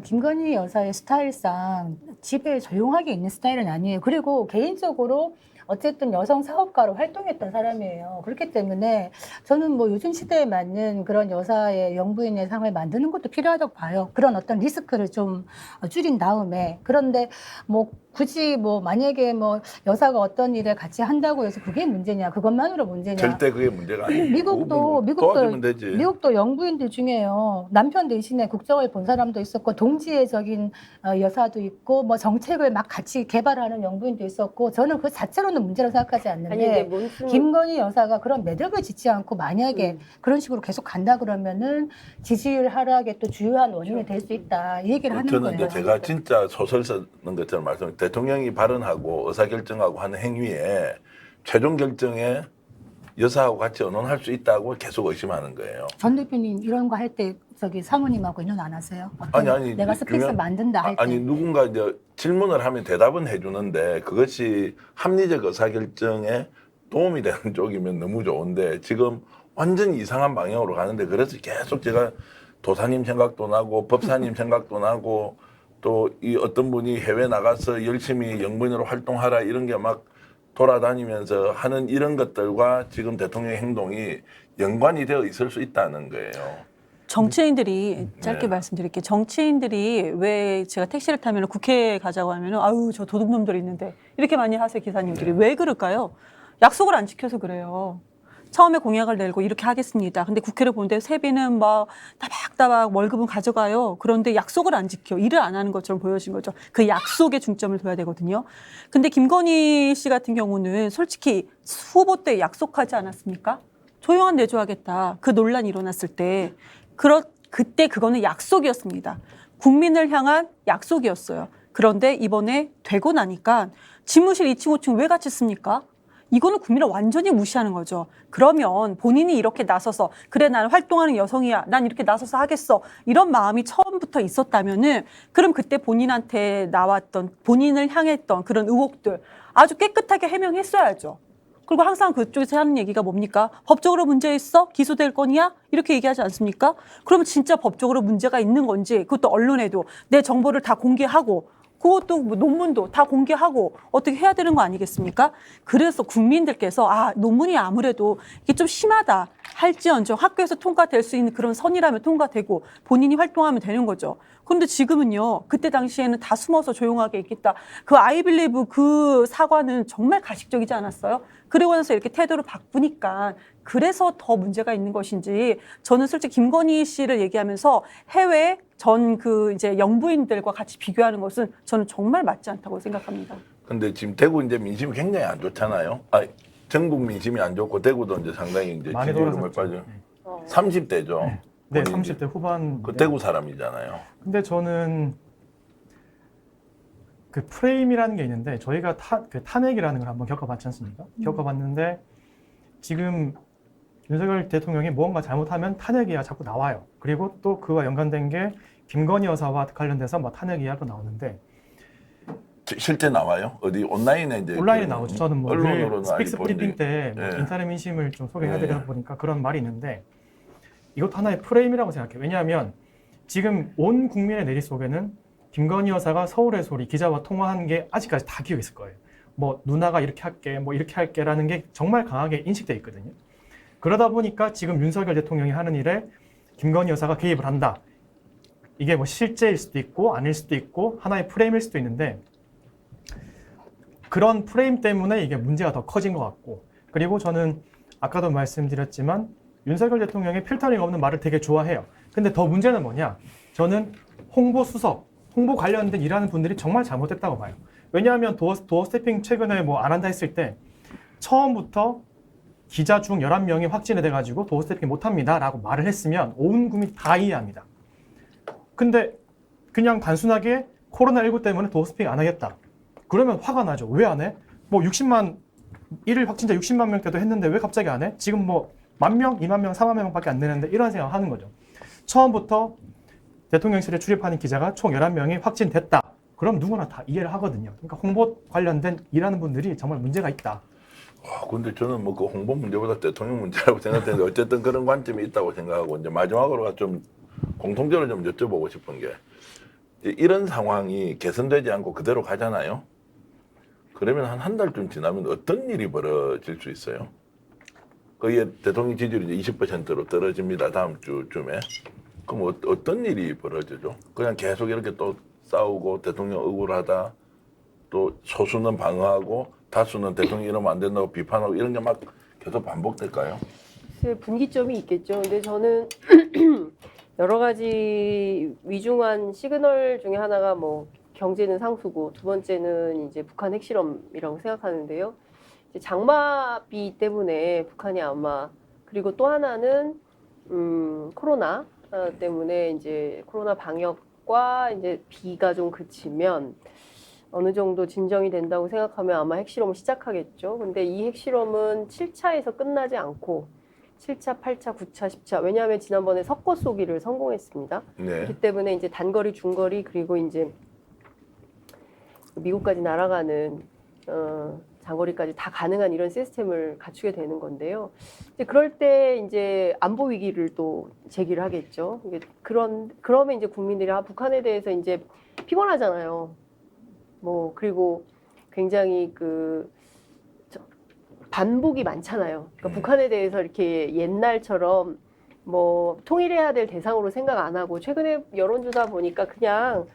김건희 여사의 스타일상 집에 조용하게 있는 스타일은 아니에요. 그리고 개인적으로 어쨌든 여성 사업가로 활동했던 사람이에요. 그렇기 때문에 저는 뭐 요즘 시대에 맞는 그런 여사의 영부인의 상을 만드는 것도 필요하다고 봐요. 그런 어떤 리스크를 좀 줄인 다음에. 그런데 뭐 굳이 뭐 만약에 뭐 여사가 어떤 일에 같이 한다고 해서 그게 문제냐, 그것만으로 문제냐. 절대 그게 문제가 아니에요. 미국도 되지. 미국도 영부인들 중에요. 남편 대신에 국정을 본 사람도 있었고 동지애적인 여사도 있고 뭐 정책을 막 같이 개발하는 영부인도 있었고 저는 그 자체로는 문제라고 생각하지 아니, 근데 않는데 문슨 김건희 여사가 그런 매듭을 짓지 않고 만약에 그런 식으로 계속 간다 그러면은 지지율 하락의 또 주요한 원인이 될 수 있다 이 얘기를 하는 저는 거예요. 이제 제가 진짜 소설 쓰는 것처럼 말씀드린 대통령이 발언하고 의사결정하고 하는 행위에 최종 결정에 여사하고 같이 의논할 수 있다고 계속 의심하는 거예요. 전 대표님 이런 거 할 때 저기 사모님하고 의논 안 하세요? 어떤 아니, 내가 스펙스 만든다 할 때. 아니 누군가 이제 질문을 하면 대답은 해주는데 그것이 합리적 의사결정에 도움이 되는 쪽이면 너무 좋은데 지금 완전히 이상한 방향으로 가는데 그래서 계속 제가 도사님 생각도 나고 법사님 생각도 나고 또 이 어떤 분이 해외 나가서 열심히 영부인으로 활동하라 이런 게 막 돌아다니면서 하는 이런 것들과 지금 대통령의 행동이 연관이 되어 있을 수 있다는 거예요. 정치인들이 짧게 네. 말씀드릴게요. 정치인들이 왜 제가 택시를 타면 국회에 가자고 하면은 아유 저 도둑놈들이 있는데 이렇게 많이 하세요 기사님들이. 왜 그럴까요? 약속을 안 지켜서 그래요. 처음에 공약을 내고 이렇게 하겠습니다. 근데 국회를 보는데 세비는 막 따박따박 월급은 가져가요. 그런데 약속을 안 지켜. 일을 안 하는 것처럼 보여진 거죠. 그 약속에 중점을 둬야 되거든요. 근데 김건희 씨 같은 경우는 솔직히 후보 때 약속하지 않았습니까? 조용한 내조하겠다. 그 논란이 일어났을 때. 그때 그거는 약속이었습니다. 국민을 향한 약속이었어요. 그런데 이번에 되고 나니까 집무실 2층, 5층 왜 같이 씁니까? 이거는 국민을 완전히 무시하는 거죠. 그러면 본인이 이렇게 나서서 그래 나는 활동하는 여성이야. 난 이렇게 나서서 하겠어. 이런 마음이 처음부터 있었다면은 그럼 그때 본인한테 나왔던 본인을 향했던 그런 의혹들 아주 깨끗하게 해명했어야죠. 그리고 항상 그쪽에서 하는 얘기가 뭡니까? 법적으로 문제 있어? 기소될 거냐? 이렇게 얘기하지 않습니까? 그러면 진짜 법적으로 문제가 있는 건지 그것도 언론에도 내 정보를 다 공개하고 그것도 뭐 논문도 다 공개하고 어떻게 해야 되는 거 아니겠습니까? 그래서 국민들께서 논문이 아무래도 이게 좀 심하다 할지언정 학교에서 통과될 수 있는 그런 선이라면 통과되고 본인이 활동하면 되는 거죠. 그런데 지금은요, 그때 당시에는 다 숨어서 조용하게 있겠다. 그 아이빌리브 그 사과는 정말 가식적이지 않았어요? 그러고 나서 이렇게 태도를 바꾸니까 그래서 더 문제가 있는 것인지, 저는 솔직히 김건희 씨를 얘기하면서 해외 전 그 이제 영부인들과 같이 비교하는 것은 저는 정말 맞지 않다고 생각합니다. 근데 지금 대구 이제 민심이 굉장히 안 좋잖아요. 전국 민심이 안 좋고 대구도 이제 상당히 이제 많이 지지율이 돌아섰죠. 빠져. 30대죠. 네, 30대 후반. 그 대구 사람이잖아요. 근데 저는 그 프레임이라는 게 있는데 저희가 그 탄핵이라는 걸 한번 겪어봤지 않습니까? 겪어봤는데 지금 윤석열 대통령이 무언가 잘못하면 탄핵 이야기가 자꾸 나와요. 그리고 또 그와 연관된 게 김건희 여사와 관련돼서 뭐 탄핵 이야기가 나오는데 실제 나와요? 어디 온라인에 이제 온라인에 나오죠. 저는 뭐 언론으로는 스픽스 본 적이- 브리핑 때 예. 인사의 민심을 좀 소개해드려 예. 보니까 그런 말이 있는데 이것도 하나의 프레임이라고 생각해요. 왜냐하면 지금 온 국민의 내리 속에는 김건희 여사가 서울의 소리 기자와 통화한 게 아직까지 다 기억에 있을 거예요. 뭐 누나가 이렇게 할게, 뭐 이렇게 할게라는 게 정말 강하게 인식돼 있거든요. 그러다 보니까 지금 윤석열 대통령이 하는 일에 김건희 여사가 개입을 한다. 이게 뭐 실제일 수도 있고 아닐 수도 있고 하나의 프레임일 수도 있는데 그런 프레임 때문에 이게 문제가 더 커진 것 같고, 그리고 저는 아까도 말씀드렸지만 윤석열 대통령의 필터링 없는 말을 되게 좋아해요. 근데 더 문제는 뭐냐? 저는 홍보 수석, 홍보 관련된 일하는 분들이 정말 잘못됐다고 봐요. 왜냐하면 도어 스태핑 최근에 뭐 안 한다 했을 때 처음부터 기자 중 11명이 확진이 돼가지고 도어 스태핑 못합니다 라고 말을 했으면 온 국민이 다 이해합니다. 근데 그냥 단순하게 코로나19 때문에 도어 스태핑 안 하겠다. 그러면 화가 나죠. 왜 안 해? 뭐 60만, 일일 확진자 60만 명 때도 했는데 왜 갑자기 안 해? 지금 뭐 10,000명, 20,000명, 40,000명 밖에 안 되는데 이런 생각 하는 거죠. 처음부터 대통령실에 출입하는 기자가 총 11명이 확진됐다. 그럼 누구나 다 이해를 하거든요. 그러니까 홍보 관련된 일하는 분들이 정말 문제가 있다. 근데 저는 뭐 그 홍보 문제보다 대통령 문제라고 생각되는데 어쨌든 그런 관점이 있다고 생각하고 이제 마지막으로 좀 공통적으로 좀 여쭤보고 싶은 게 이런 상황이 개선되지 않고 그대로 가잖아요. 그러면 한 달쯤 지나면 어떤 일이 벌어질 수 있어요? 거기에 대통령 지지율이 이제 20%로 떨어집니다. 다음 주쯤에. 그럼 어떤 일이 벌어지죠? 그냥 계속 이렇게 또 싸우고 대통령 억울하다. 또 소수는 방어하고 다수는 대통령 이러면 안 된다고 비판하고 이런 게 막 계속 반복될까요? 글쎄, 분기점이 있겠죠. 근데 저는 여러 가지 위중한 시그널 중에 하나가 뭐 경제는 상수고 두 번째는 이제 북한 핵실험이라고 생각하는데요. 이제 장마비 때문에 북한이 아마, 그리고 또 하나는 코로나 때문에 이제 코로나 방역과 이제 비가 좀 그치면 어느 정도 진정이 된다고 생각하면 아마 핵실험을 시작하겠죠. 근데 이 핵실험은 7차에서 끝나지 않고 7차, 8차, 9차, 10차. 왜냐하면 지난번에 섞어 쏘기를 성공했습니다. 네. 그렇기 때문에 이제 단거리, 중거리, 그리고 이제 미국까지 날아가는 장거리까지 다 가능한 이런 시스템을 갖추게 되는 건데요. 이제 그럴 때 이제 안보 위기를 또 제기를 하겠죠. 그러면 이제 국민들이 북한에 대해서 이제 피곤하잖아요. 뭐 그리고 굉장히 반복이 많잖아요. 그러니까 북한에 대해서 이렇게 옛날처럼 뭐 통일해야 될 대상으로 생각 안 하고 최근에 여론조사 보니까 그냥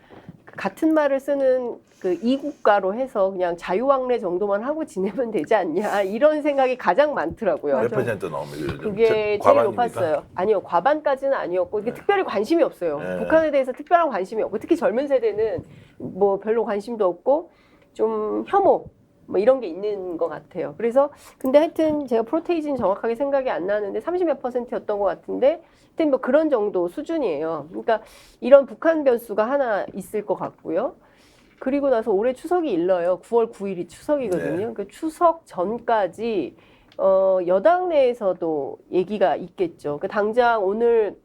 같은 말을 쓰는 그 이국가로 해서 그냥 자유왕래 정도만 하고 지내면 되지 않냐 이런 생각이 가장 많더라고요. 몇 % 나옵니다. 요즘? 그게 제일 과반입니까? 높았어요. 아니요, 과반까지는 아니었고 이게 네. 특별히 관심이 없어요. 네. 북한에 대해서 특별한 관심이 없고 특히 젊은 세대는 뭐 별로 관심도 없고 좀 혐오 뭐 이런 게 있는 것 같아요. 그래서 근데 하여튼 제가 프로테이진 정확하게 생각이 안 나는데 30몇 %였던 것 같은데 하여튼 뭐 그런 정도 수준이에요. 그러니까 이런 북한 변수가 하나 있을 것 같고요. 그리고 나서 올해 추석이 일러요. 9월 9일이 추석이거든요. 네. 그 추석 전까지 여당 내에서도 얘기가 있겠죠. 그 당장 오늘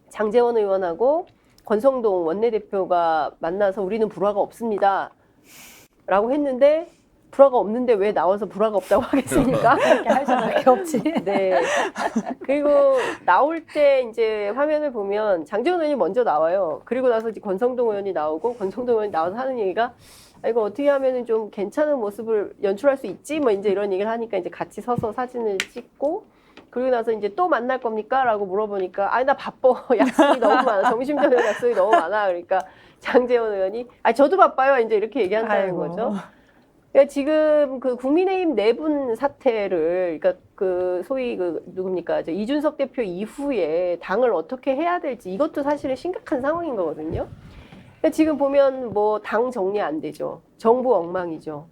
장제원 의원하고 권성동 원내대표가 만나서 우리는 불화가 없습니다. 라고 했는데 불화가 없는데 왜 나와서 불화가 없다고 하겠습니까? 그렇게 할 수밖에 없지. 네. 그리고 나올 때 이제 화면을 보면 장제원 의원이 먼저 나와요. 그리고 나서 이제 권성동 의원이 나오고 권성동 의원이 나와서 하는 얘기가 아, 이거 어떻게 하면은 좀 괜찮은 모습을 연출할 수 있지? 뭐 이제 이런 얘기를 하니까 이제 같이 서서 사진을 찍고 그리고 나서 이제 또 만날 겁니까? 라고 물어보니까 아니 나 바빠. 약속이 너무 많아. 점심 저녁 약속이 너무 많아. 그러니까 장제원 의원이 아 저도 바빠요. 이제 이렇게 얘기한다는 아이고. 거죠. 그러니까 지금 그 국민의힘 내분 사태를, 그러니까 그 소위 그 누굽니까, 이제 이준석 대표 이후에 당을 어떻게 해야 될지 이것도 사실은 심각한 상황인 거거든요. 그러니까 지금 보면 뭐 당 정리 안 되죠. 정부 엉망이죠.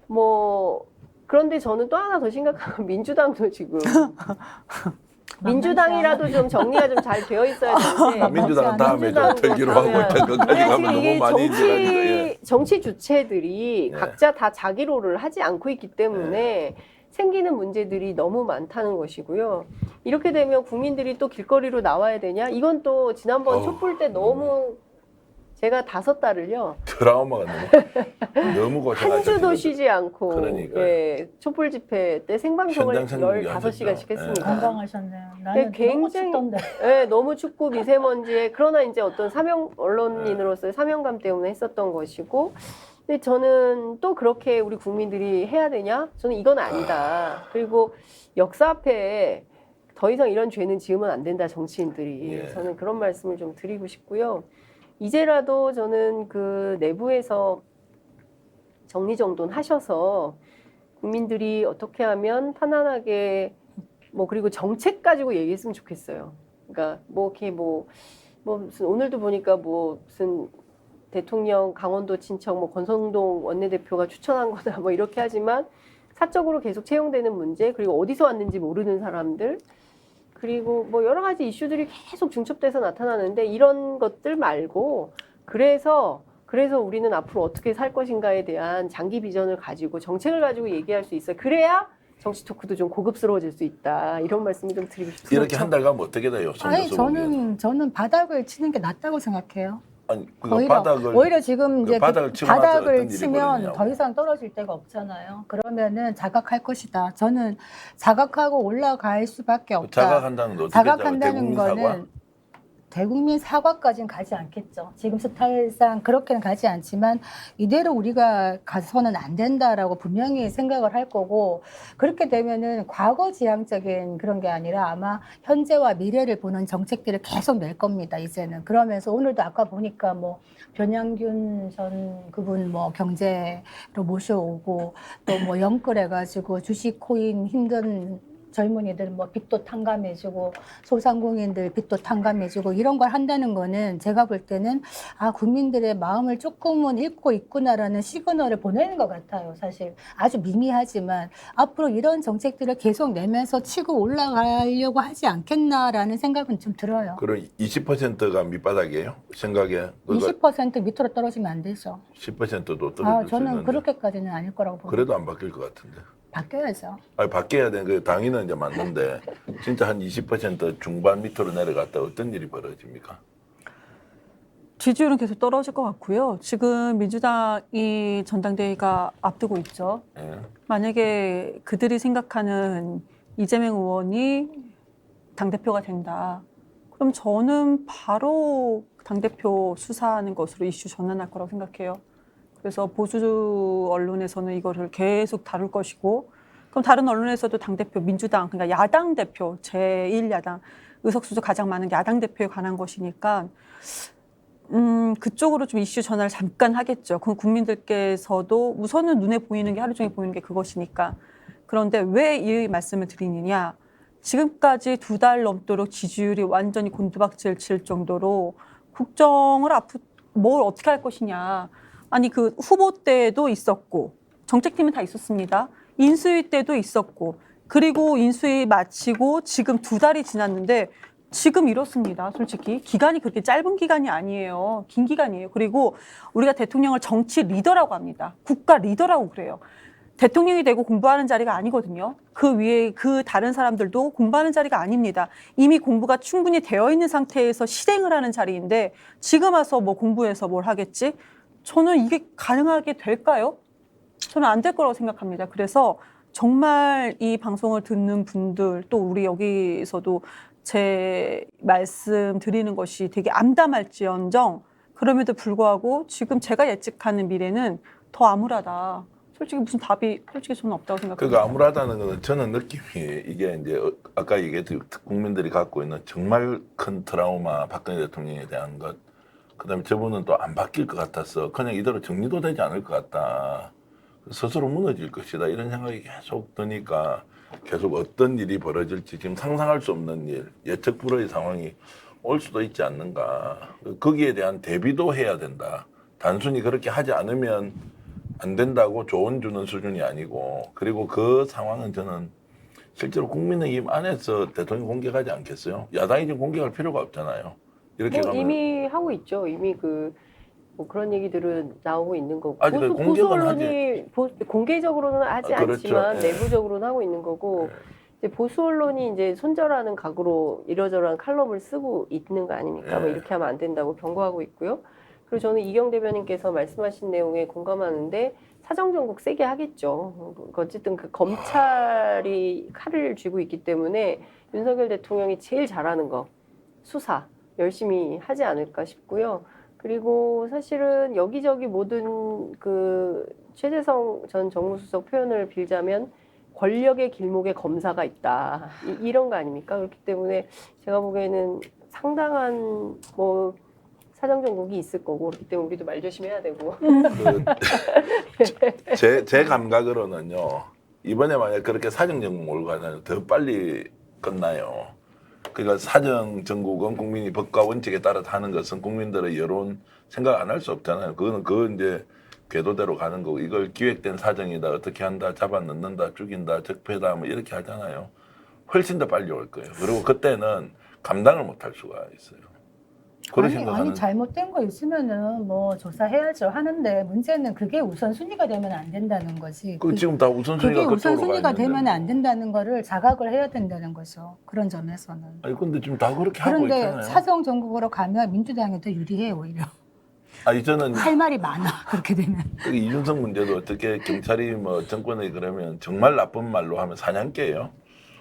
뭐 그런데 저는 또 하나 더 심각한 건 민주당도 지금 민주당이라도 좀 정리가 좀 잘 되어 있어야 되는데 민주당은 다음에 좀 민주당도 털기로 하고 다음에 일단 끝까지 그냥 가면 지금 너무 이게 많이 인지하니까. 예. 정치 주체들이 네. 각자 다 자기 롤을 하지 않고 있기 때문에 생기는 문제들이 너무 많다는 것이고요. 이렇게 되면 국민들이 또 길거리로 나와야 되냐? 이건 또 지난번 어우, 촛불 때 너무 제가 5달을요. 트라우마가 너무 고생하셨어요. 한 주도 쉬지 않고 그러니까요. 예, 촛불 집회 때 생방송을 현장 생중계 15시간씩 하셨죠. 했습니다. 건강하셨네요. 나는 굉장히- 너무 춥던데. 네, 너무 춥고 미세먼지에 그러나 이제 어떤 사명 언론인으로서의 사명감 때문에 했었던 것이고 근데 저는 또 그렇게 우리 국민들이 해야 되냐? 저는 이건 아니다. 그리고 역사 앞에 더 이상 이런 죄는 지으면 안 된다 정치인들이. 예. 저는 그런 말씀을 좀 드리고 싶고요. 이제라도 저는 그 내부에서 정리정돈 하셔서 국민들이 어떻게 하면 편안하게 뭐 그리고 정책 가지고 얘기했으면 좋겠어요. 그러니까 뭐 이렇게 뭐 무슨 오늘도 보니까 뭐 무슨 대통령 강원도 친척 뭐 권성동 원내대표가 추천한 거다 뭐 이렇게 하지만 사적으로 계속 채용되는 문제 그리고 어디서 왔는지 모르는 사람들 그리고 뭐 여러 가지 이슈들이 계속 중첩돼서 나타나는데 이런 것들 말고 그래서 우리는 앞으로 어떻게 살 것인가에 대한 장기 비전을 가지고 정책을 가지고 얘기할 수 있어요. 그래야 정치 토크도 좀 고급스러워질 수 있다. 이런 말씀을 좀 드리고 싶습니다. 이렇게 한 달 가면 어떻게 돼요? 아니 선거서 보면. 저는 바닥을 치는 게 낫다고 생각해요. 아니 그거 바닥을 오히려 지금 이제 바닥을 치고 나서 어떤 일이 치면 벌어지냐고. 더 이상 떨어질 데가 없잖아요. 그러면은 자각할 것이다. 저는 자각하고 올라갈 수밖에 없다. 자각한다는 건 어떻게 자각한다는 대국민 사과? 거는 대국민 사과까지는 가지 않겠죠. 지금 스타일상 그렇게는 가지 않지만 이대로 우리가 가서는 안 된다라고 분명히 생각을 할 거고 그렇게 되면은 과거 지향적인 그런 게 아니라 아마 현재와 미래를 보는 정책들을 계속 낼 겁니다. 이제는 그러면서 오늘도 아까 보니까 뭐 변양균 전 그분 뭐 경제로 모셔오고 또 뭐 영끌해가지고 주식 코인 힘든 젊은이들 뭐 빚도 탕감해주고 소상공인들 빚도 탕감해주고 이런 걸 한다는 거는 제가 볼 때는 아 국민들의 마음을 조금은 읽고 있구나라는 시그널을 보내는 것 같아요. 사실 아주 미미하지만 앞으로 이런 정책들을 계속 내면서 치고 올라가려고 하지 않겠나라는 생각은 좀 들어요. 그럼 20%가 밑바닥이에요? 생각에 20% 밑으로 떨어지면 안 되죠. 10%도 떨어질 아 수 저는 있는데 그렇게까지는 아닐 거라고 봅니다. 그래도 안 바뀔 것 같은데. 바뀌어야죠. 아니 바뀌어야 되는 그 당위는 이제 맞는데 진짜 한 20% 중반 밑으로 내려갔다 어떤 일이 벌어집니까? 지지율은 계속 떨어질 것 같고요. 지금 민주당이 전당대회가 앞두고 있죠. 예. 만약에 그들이 생각하는 이재명 의원이 당대표가 된다. 그럼 저는 바로 당대표 수사하는 것으로 이슈 전환할 거라고 생각해요. 그래서 보수 언론에서는 이거를 계속 다룰 것이고 그럼 다른 언론에서도 당대표 민주당 그러니까 야당 대표 제1야당 의석수도 가장 많은 야당 대표에 관한 것이니까 그쪽으로 좀 이슈 전환을 잠깐 하겠죠. 그럼 국민들께서도 우선은 눈에 보이는 게 하루 종일 보이는 게 그것이니까. 그런데 왜 이 말씀을 드리느냐. 지금까지 2달 넘도록 지지율이 완전히 곤두박질 칠 정도로 국정을 앞으로 뭘 어떻게 할 것이냐. 아니 그 후보 때도 있었고 정책팀은 다 있었습니다. 인수위 때도 있었고 그리고 인수위 마치고 지금 2달이 지났는데 지금 이렇습니다. 솔직히 기간이 그렇게 짧은 기간이 아니에요. 긴 기간이에요. 그리고 우리가 대통령을 정치 리더라고 합니다. 국가 리더라고 그래요. 대통령이 되고 공부하는 자리가 아니거든요. 그 위에 그 다른 사람들도 공부하는 자리가 아닙니다. 이미 공부가 충분히 되어 있는 상태에서 실행을 하는 자리인데 지금 와서 뭐 공부해서 뭘 하겠지? 저는 이게 가능하게 될까요? 저는 안 될 거라고 생각합니다. 그래서 정말 이 방송을 듣는 분들 또 우리 여기서도 제 말씀 드리는 것이 되게 암담할지언정 그럼에도 불구하고 지금 제가 예측하는 미래는 더 암울하다. 솔직히 무슨 답이 솔직히 저는 없다고 생각합니다. 그러니까 암울하다는 거는 저는 느낌이 이게 이제 아까 얘기했듯이 국민들이 갖고 있는 정말 큰 트라우마 박근혜 대통령에 대한 것, 그다음에 저분은 또 안 바뀔 것 같아서 그냥 이대로 정리도 되지 않을 것 같다. 스스로 무너질 것이다. 이런 생각이 계속 드니까 계속 어떤 일이 벌어질지 지금 상상할 수 없는 일, 예측 불허의 상황이 올 수도 있지 않는가. 거기에 대한 대비도 해야 된다. 단순히 그렇게 하지 않으면 안 된다고 조언 주는 수준이 아니고, 그리고 그 상황은 저는 실제로 국민의힘 안에서 대통령 공격하지 않겠어요? 야당이 지금 공격할 필요가 없잖아요. 이렇게 뭐 가면 이미 하고 있죠. 이미 뭐 그런 얘기들은 나오고 있는 거고. 아니, 보수 공격은 언론이 공개적으로는 하지 그렇죠. 않지만 네. 내부적으로는 하고 있는 거고. 네. 이제 보수 언론이 이제 손절하는 각오로 이러저러한 칼럼을 쓰고 있는 거 아닙니까? 뭐 네. 이렇게 하면 안 된다고 경고하고 있고요. 그리고 저는 이경 대변인께서 말씀하신 내용에 공감하는데 사정 정국 세게 하겠죠. 어쨌든 그 검찰이 칼을 쥐고 있기 때문에 윤석열 대통령이 제일 잘하는 거 수사 열심히 하지 않을까 싶고요. 그리고 사실은 여기저기 모든 그 최재성 전 정무수석 표현을 빌자면 권력의 길목에 검사가 있다. 이런 거 아닙니까? 그렇기 때문에 제가 보기에는 상당한 뭐 사정정국이 있을 거고, 그렇기 때문에 우리도 말 조심해야 되고. 제 감각으로는요, 이번에 만약 그렇게 사정정국 몰고 가면 더 빨리 끝나요. 그러니까 사정정국은 국민이 법과 원칙에 따라 하는 것은 국민들의 여론 생각 안 할 수 없잖아요. 그건 이제 궤도대로 가는 거고, 이걸 기획된 사정이다, 어떻게 한다, 잡아 넣는다, 죽인다, 적폐다, 뭐 이렇게 하잖아요. 훨씬 더 빨리 올 거예요. 그리고 그때는 감당을 못 할 수가 있어요. 그런 생각하는. 아니 잘못된 거 있으면은 뭐 조사해야죠 하는데 문제는 그게 우선순위가 되면 안 된다는 거지. 지금 다 우선순위가 그게 그쪽으로 우선순위가 가 있는데 되면 뭐. 안 된다는 거를 자각을 해야 된다는 거죠. 그런 점에서는. 아니 근데 지금 다 그렇게 하고 그런데 있잖아요. 사정 정국으로 가면 민주당이 더 유리해 오히려. 아니 저는 할 말이 많아 그렇게 되면. 그 이준석 문제도 어떻게 경찰이 뭐 정권에 그러면 정말 나쁜 말로 하면 사냥개예요.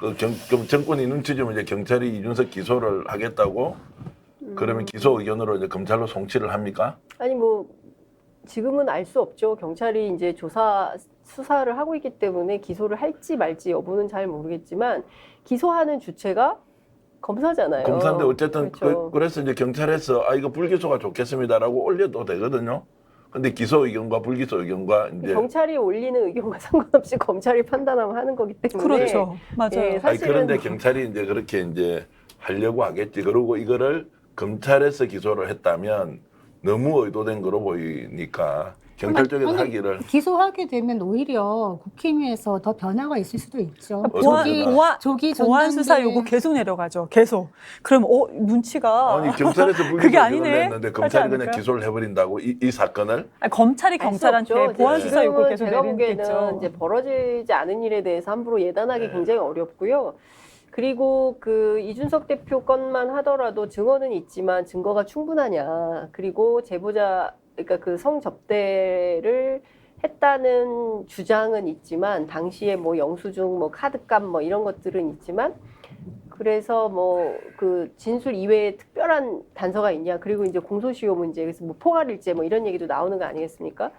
그럼 정권이 눈치 주면 이제 경찰이 이준석 기소를 하겠다고 그러면 기소 의견으로 이제 검찰로 송치를 합니까? 아니 뭐 지금은 알 수 없죠. 경찰이 이제 수사를 하고 있기 때문에 기소를 할지 말지 여부는 잘 모르겠지만 기소하는 주체가 검사잖아요. 검사인데 어쨌든 그렇죠. 그래서 이제 경찰에서 이거 불기소가 좋겠습니다라고 올려도 되거든요. 근데 기소 의견과 불기소 의견과 이제 경찰이 올리는 의견과 상관없이 검찰이 판단하면 하는 거기 때문에 그렇죠. 맞아요. 예, 사실은 그런데 경찰이 이제 그렇게 이제 하려고 하겠지. 그리고 이거를 검찰에서 기소를 했다면 너무 의도된 거로 보이니까 경찰 쪽에서 아니, 하기를 기소하게 되면 오히려 국힘에서 더 변화가 있을 수도 있죠. 조기 보안 수사 전당대회- 요구 계속 내려가죠. 계속. 그럼 눈치가 아니 경찰에서 그게 불기소 아니네. 의견을 냈는데 하지 검찰이 그냥 않을까요? 기소를 해버린다고 이 사건을 아니, 검찰이 알 수 경찰한테 없죠. 보안 이제 수사 요구 지금은 계속 제가 보기에는 내리겠죠. 이제 벌어지지 않은 일에 대해서 함부로 예단하기 네. 굉장히 어렵고요. 그리고 그 이준석 대표 건만 하더라도 증언은 있지만 증거가 충분하냐. 그리고 제보자 그러니까 그 성접대를 했다는 주장은 있지만 당시에 뭐 영수증 뭐 카드값 뭐 이런 것들은 있지만 그래서 뭐 그 진술 이외에 특별한 단서가 있냐. 그리고 이제 공소시효 문제 그래서 뭐 포괄일제 뭐 이런 얘기도 나오는 거 아니겠습니까?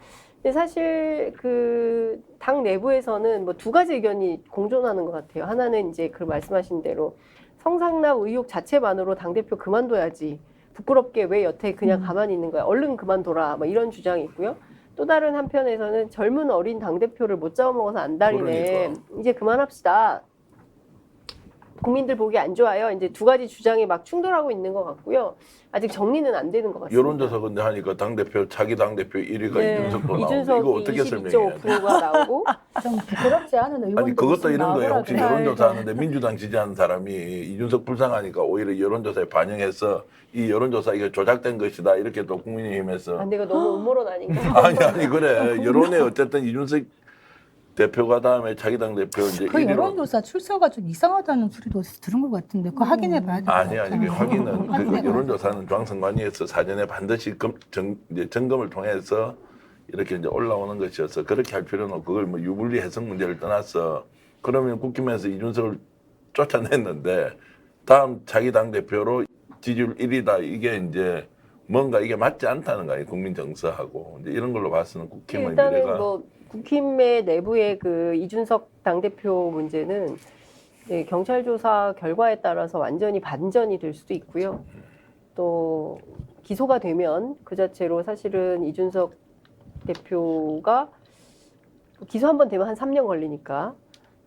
근데 사실 그 당 내부에서는 뭐 두 가지 의견이 공존하는 것 같아요. 하나는 이제 그 말씀하신 대로 성상납 의혹 자체만으로 당대표 그만둬야지. 부끄럽게 왜 여태 그냥 가만히 있는 거야. 얼른 그만둬라. 뭐 이런 주장이 있고요. 또 다른 한편에서는 젊은 어린 당대표를 못 잡아먹어서 안달이네. 그러니까. 이제 그만합시다. 국민들 보기 안 좋아요. 이제 두 가지 주장이 막 충돌하고 있는 것 같고요. 아직 정리는 안 되는 것 같습니다. 여론조사 근데 하니까 당대표 차기 당대표 1위가 네. 이준석도 나오고 이거 이준석이 어떻게 설명해야 돼? 22.5%가 나오고 좀 부끄럽지 않은 의원들 아니 그것도 이런 거예요. 혹시 나오더라고요. 여론조사 하는데 민주당 지지하는 사람이 이준석 불쌍하니까 오히려 여론조사에 반영해서 이 여론조사 이게 조작된 것이다 이렇게 또 국민의힘에서 안 내가 너무 음모론 아닌가? 아니 그래 여론에 어쨌든 이준석 대표가 다음에 차기 당 대표 이제 그 1위로 여론조사 출처가 좀 이상하다는 소리도 들은 것 같은데 그거 확인해 봐야 될 것 같아요. 아니 이게 확인은 그 확인해 봐야 여론조사는 중앙선관위에서 사전에 반드시 이제 점검을 통해서 이렇게 이제 올라오는 것이어서 그렇게 할 필요는 없고 그걸 뭐 유불리 해석 문제를 떠나서 그러면 국힘에서 이준석을 쫓아냈는데 다음 자기 당 대표로 지지율 1위다 이게 이제 뭔가 이게 맞지 않다는 거예요. 국민 정서하고 이제 이런 걸로 봐서는 국힘의 일단은 미래가 뭐 국힘의 내부의 그 이준석 당대표 문제는 네, 경찰 조사 결과에 따라서 완전히 반전이 될 수도 있고요. 또 기소가 되면 그 자체로 사실은 이준석 대표가 기소 한번 되면 한 3년 걸리니까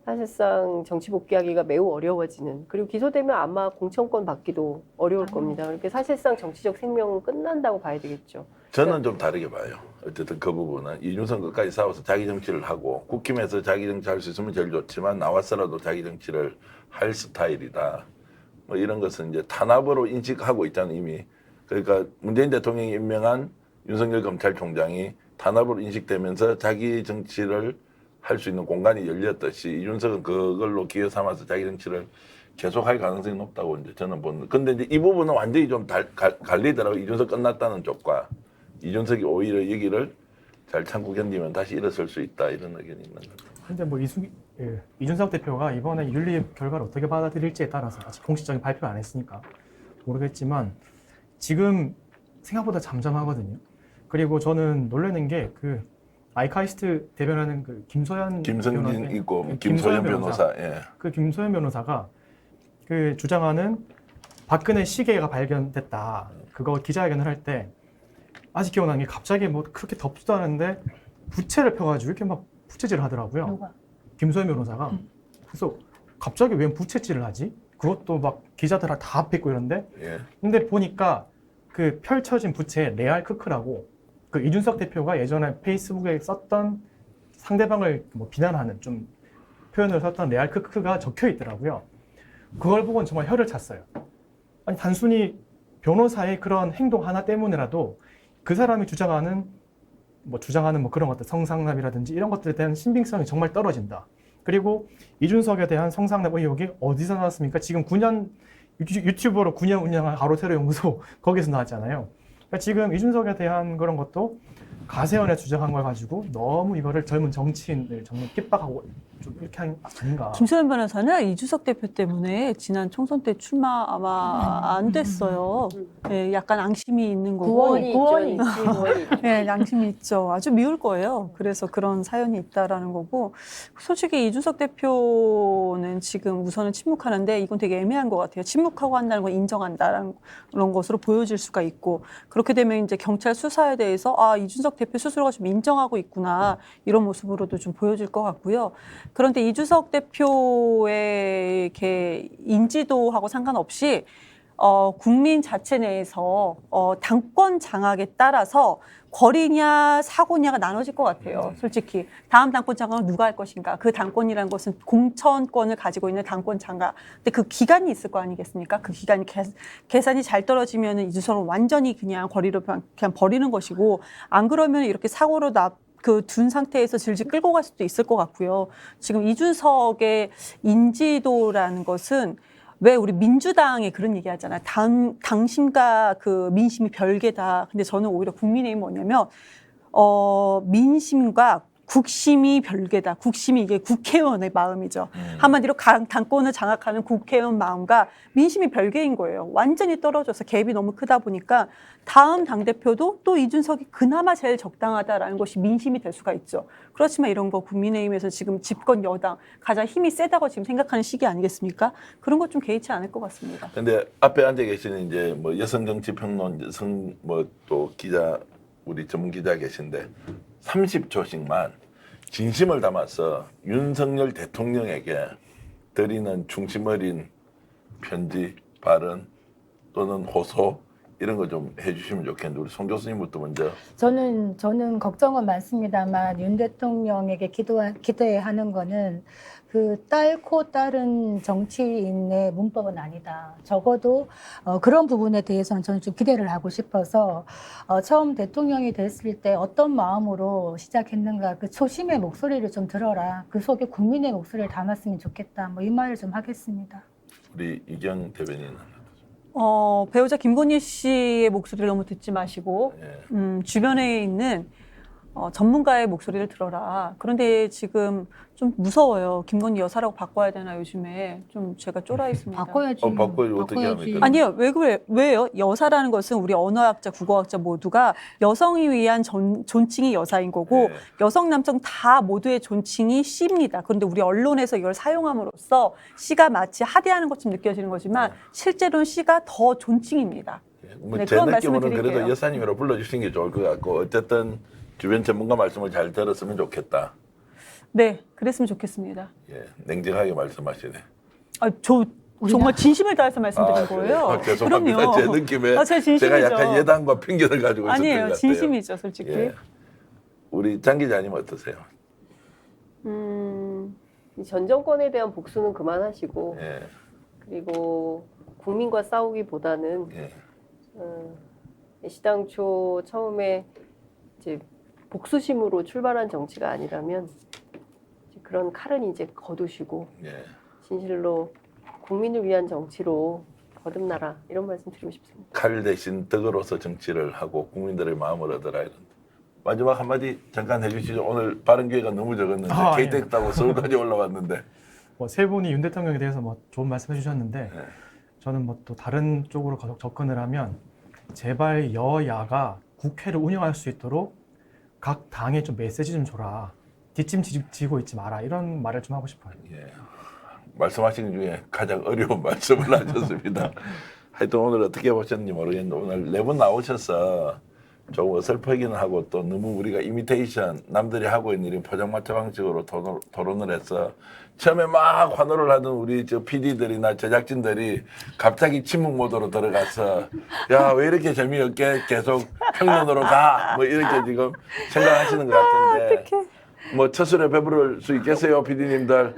사실상 정치 복귀하기가 매우 어려워지는, 그리고 기소되면 아마 공천권 받기도 어려울 겁니다. 그렇게 사실상 정치적 생명은 끝난다고 봐야 되겠죠. 저는 좀 다르게 봐요. 어쨌든 그 부분은 이준석 끝까지 싸워서 자기 정치를 하고 국힘에서 자기 정치 할 수 있으면 제일 좋지만 나와서라도 자기 정치를 할 스타일이다. 뭐 이런 것은 이제 탄압으로 인식하고 있잖아요, 이미. 그러니까 문재인 대통령이 임명한 윤석열 검찰총장이 탄압으로 인식되면서 자기 정치를 할 수 있는 공간이 열렸듯이 이준석은 그걸로 기회 삼아서 자기 정치를 계속할 가능성이 높다고 이제 저는 보는. 근데 이제 이 부분은 완전히 좀 갈리더라고요. 이준석 끝났다는 쪽과 이준석이 오히려 여기를 잘 참고 견디면 다시 일어설 수 있다 이런 의견이 있는 거죠. 근데 뭐 이준석 대표가 이번에 윤리 결과를 어떻게 받아들일지에 따라서 아직 공식적인 발표를 안 했으니까 모르겠지만 지금 생각보다 잠잠하거든요. 그리고 저는 놀라는 게 그 아이카이스트 대변하는 그 김성진 있고 김소연 변호사. 예. 그 김소연 변호사가 그 주장하는 박근혜 시계가 발견됐다. 그거 기자회견을 할 때 아직 기억나는 게 갑자기 뭐 그렇게 덥지도 않은데 부채를 펴가지고 이렇게 막 부채질을 하더라고요. 누가? 김소연 변호사가. 그래서 갑자기 왜 부채질을 하지? 그것도 막 기자들 다 앞에 있고 이런데. 예. 근데 보니까 그 펼쳐진 부채에 레알 크크라고 그 이준석 대표가 예전에 페이스북에 썼던 상대방을 뭐 비난하는 좀 표현을 썼던 레알 크크가 적혀 있더라고요. 그걸 보고는 정말 혀를 찼어요. 아니 단순히 변호사의 그런 행동 하나 때문에라도 그 사람이 주장하는 뭐 그런 것들 성상납이라든지 이런 것들에 대한 신빙성이 정말 떨어진다. 그리고 이준석에 대한 성상납 의혹이 어디서 나왔습니까? 지금 9년 유튜버로 9년 운영한 가로세로 연구소 거기서 나왔잖아요. 그러니까 지금 이준석에 대한 그런 것도 가세연에 주장한 걸 가지고 너무 이거를 젊은 정치인들 정말 핍박하고 좀 이렇게 한 아닌가. 김소연 변호사는 이준석 대표 때문에 지난 총선 때 출마 아마 안 됐어요. 네, 약간 앙심이 있는 거고. 구원이 있지, 구원이 있지. 네, 양심이 있죠. 아주 미울 거예요. 그래서 그런 사연이 있다라는 거고. 솔직히 이준석 대표는 지금 우선은 침묵하는데 이건 되게 애매한 것 같아요. 침묵하고 한다는 건 인정한다라는 그런 것으로 보여질 수가 있고, 그렇게 되면 이제 경찰 수사에 대해서 아, 이준석 대표 스스로가 좀 인정하고 있구나 이런 모습으로도 좀 보여질 것 같고요. 그런데 이준석 대표의 이렇게 인지도하고 상관없이 국민 자체 내에서 당권 장악에 따라서 거리냐 사고냐가 나눠질 것 같아요. 솔직히 다음 당권 장악은 누가 할 것인가. 그 당권이라는 것은 공천권을 가지고 있는 당권 장악. 근데 그 기간이 있을 거 아니겠습니까? 그 기간이 계산이 잘 떨어지면 이준석을 완전히 그냥 거리로 그냥 버리는 것이고, 안 그러면 이렇게 사고로 둔 상태에서 질질 끌고 갈 수도 있을 것 같고요. 지금 이준석의 인지도라는 것은 왜 우리 민주당에 그런 얘기 하잖아요. 당심과 그 민심이 별개다. 근데 저는 오히려 국민의힘이 뭐냐면, 민심과 국심이 별개다. 국심이 이게 국회의원의 마음이죠. 한마디로 당권을 장악하는 국회의원 마음과 민심이 별개인 거예요. 완전히 떨어져서 갭이 너무 크다 보니까 다음 당대표도 또 이준석이 그나마 제일 적당하다라는 것이 민심이 될 수가 있죠. 그렇지만 이런 거 국민의힘에서 지금 집권 여당 가장 힘이 세다고 지금 생각하는 시기 아니겠습니까? 그런 것 좀 개의치 않을 것 같습니다. 근데 앞에 앉아 계시는 이제 뭐 여성 정치 평론, 뭐 또 기자, 우리 전문 기자 계신데 30초씩만 진심을 담아서 윤석열 대통령에게 드리는 중심 어린 편지, 발언 또는 호소 이런 거 좀 해주시면 좋겠는데 우리 송 교수님부터 먼저. 저는 걱정은 많습니다만 윤 대통령에게 기대하는 거는 그 딸코 딸은 정치인의 문법은 아니다. 적어도 그런 부분에 대해서는 저는 좀 기대를 하고 싶어서 처음 대통령이 됐을 때 어떤 마음으로 시작했는가 그 초심의 목소리를 좀 들어라. 그 속에 국민의 목소리를 담았으면 좋겠다. 뭐 이 말을 좀 하겠습니다. 우리 이경 대변인. 배우자 김건희 씨의 목소리를 너무 듣지 마시고 예. 주변에 있는 전문가의 목소리를 들어라. 그런데 지금 좀 무서워요. 김건희 여사라고 바꿔야 되나 요즘에 좀 제가 쫄아 있습니다. 바꿔야지. 바꿔야지. 어떻게 합니까? 아니요, 왜요? 여사라는 것은 우리 언어학자, 국어학자 모두가 여성이 위한 존칭이 여사인 거고 네. 여성, 남성 다 모두의 존칭이 씨입니다. 그런데 우리 언론에서 이걸 사용함으로써 씨가 마치 하대하는 것처럼 느껴지는 거지만 실제로는 씨가 더 존칭입니다. 뭐 네, 제 그런 말씀을 느낌으로는 그래도 드릴게요. 여사님이라고 불러주시는 게 좋을 것 같고 어쨌든 주변 전문가 말씀을 잘 들었으면 좋겠다. 네, 그랬으면 좋겠습니다. 예, 냉정하게 말씀하시네. 저 정말 진심을 다해서 말씀드린 거예요. 그래요? 죄송합니다. 제 느낌에 제 진심이죠. 제가 약간 예단과 편견을 가지고 있었던 것 아니에요, 같아요. 진심이죠, 솔직히. 예. 우리 장 기자님 어떠세요? 이 전 정권에 대한 복수는 그만하시고 예, 그리고 국민과 싸우기보다는 예. 시당초 처음에 이제 복수심으로 출발한 정치가 아니라면 이제 그런 칼은 이제 거두시고 예. 진실로 국민을 위한 정치로 거듭나라 이런 말씀 드리고 싶습니다. 칼 대신 덕으로서 정치를 하고 국민들의 마음을 얻어라 이런. 마지막 한마디 잠깐 해주시죠. 오늘 발언 기회가 너무 적었는데 KTX 타고 서울까지 올라왔는데. 뭐 세 분이 윤 대통령에 대해서 뭐 좋은 말씀해 주셨는데 네. 저는 뭐 또 다른 쪽으로 계속 접근을 하면 제발 여야가 국회를 운영할 수 있도록 각 당에 좀 메시지 좀 줘라. 뒷짐지고 있지 마라. 이런 말을 좀 하고 싶어요. 예. 말씀하신 중에 가장 어려운 말씀을 하셨습니다. 하여튼 오늘 어떻게 보셨는지 모르겠는데 오늘 네 분 나오셔서 조금 어설프기는 하고 또 너무 우리가 이미테이션 남들이 하고 있는 이런 포장마차 방식으로 토론을 해서 처음에 막 환호를 하던 우리 저 PD들이나 제작진들이 갑자기 침묵 모드로 들어가서 야 왜 이렇게 재미없게 계속 평론으로 가 뭐 이렇게 지금 생각하시는 것 같은데 뭐 첫술에 배부를 수 있겠어요 PD님들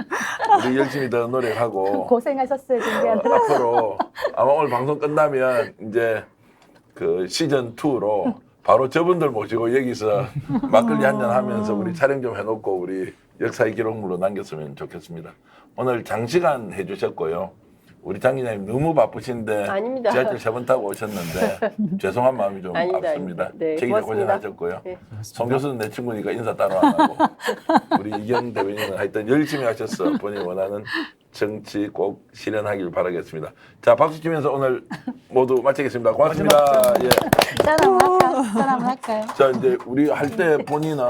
우리 열심히 더 노력하고 고생하셨어요, 준비하느라. 앞으로 아마 오늘 방송 끝나면 이제 그 시즌 2로 바로 저분들 모시고 여기서 막걸리 한잔 하면서 우리 촬영 좀 해놓고 우리 역사의 기록물로 남겼으면 좋겠습니다. 오늘 장시간 해주셨고요. 우리 장 기자님 너무 바쁘신데 아닙니다. 지하철 3번 타고 오셨는데 죄송한 마음이 좀 아닙니다, 앞섭니다. 아닙니다. 네, 최 기자 고맙습니다. 고생하셨고요. 네. 송 교수는 내 친구니까 인사 따로 안 하고 우리 이경 대변인은 하여튼 열심히 하셨어. 본인이 원하는 정치 꼭 실현하길 바라겠습니다. 자, 박수 치면서 오늘 모두 마치겠습니다. 고맙습니다. 예. 짠 한번 할까요? 짠 한번 할까요? 자, 이제 우리 할 때 본인은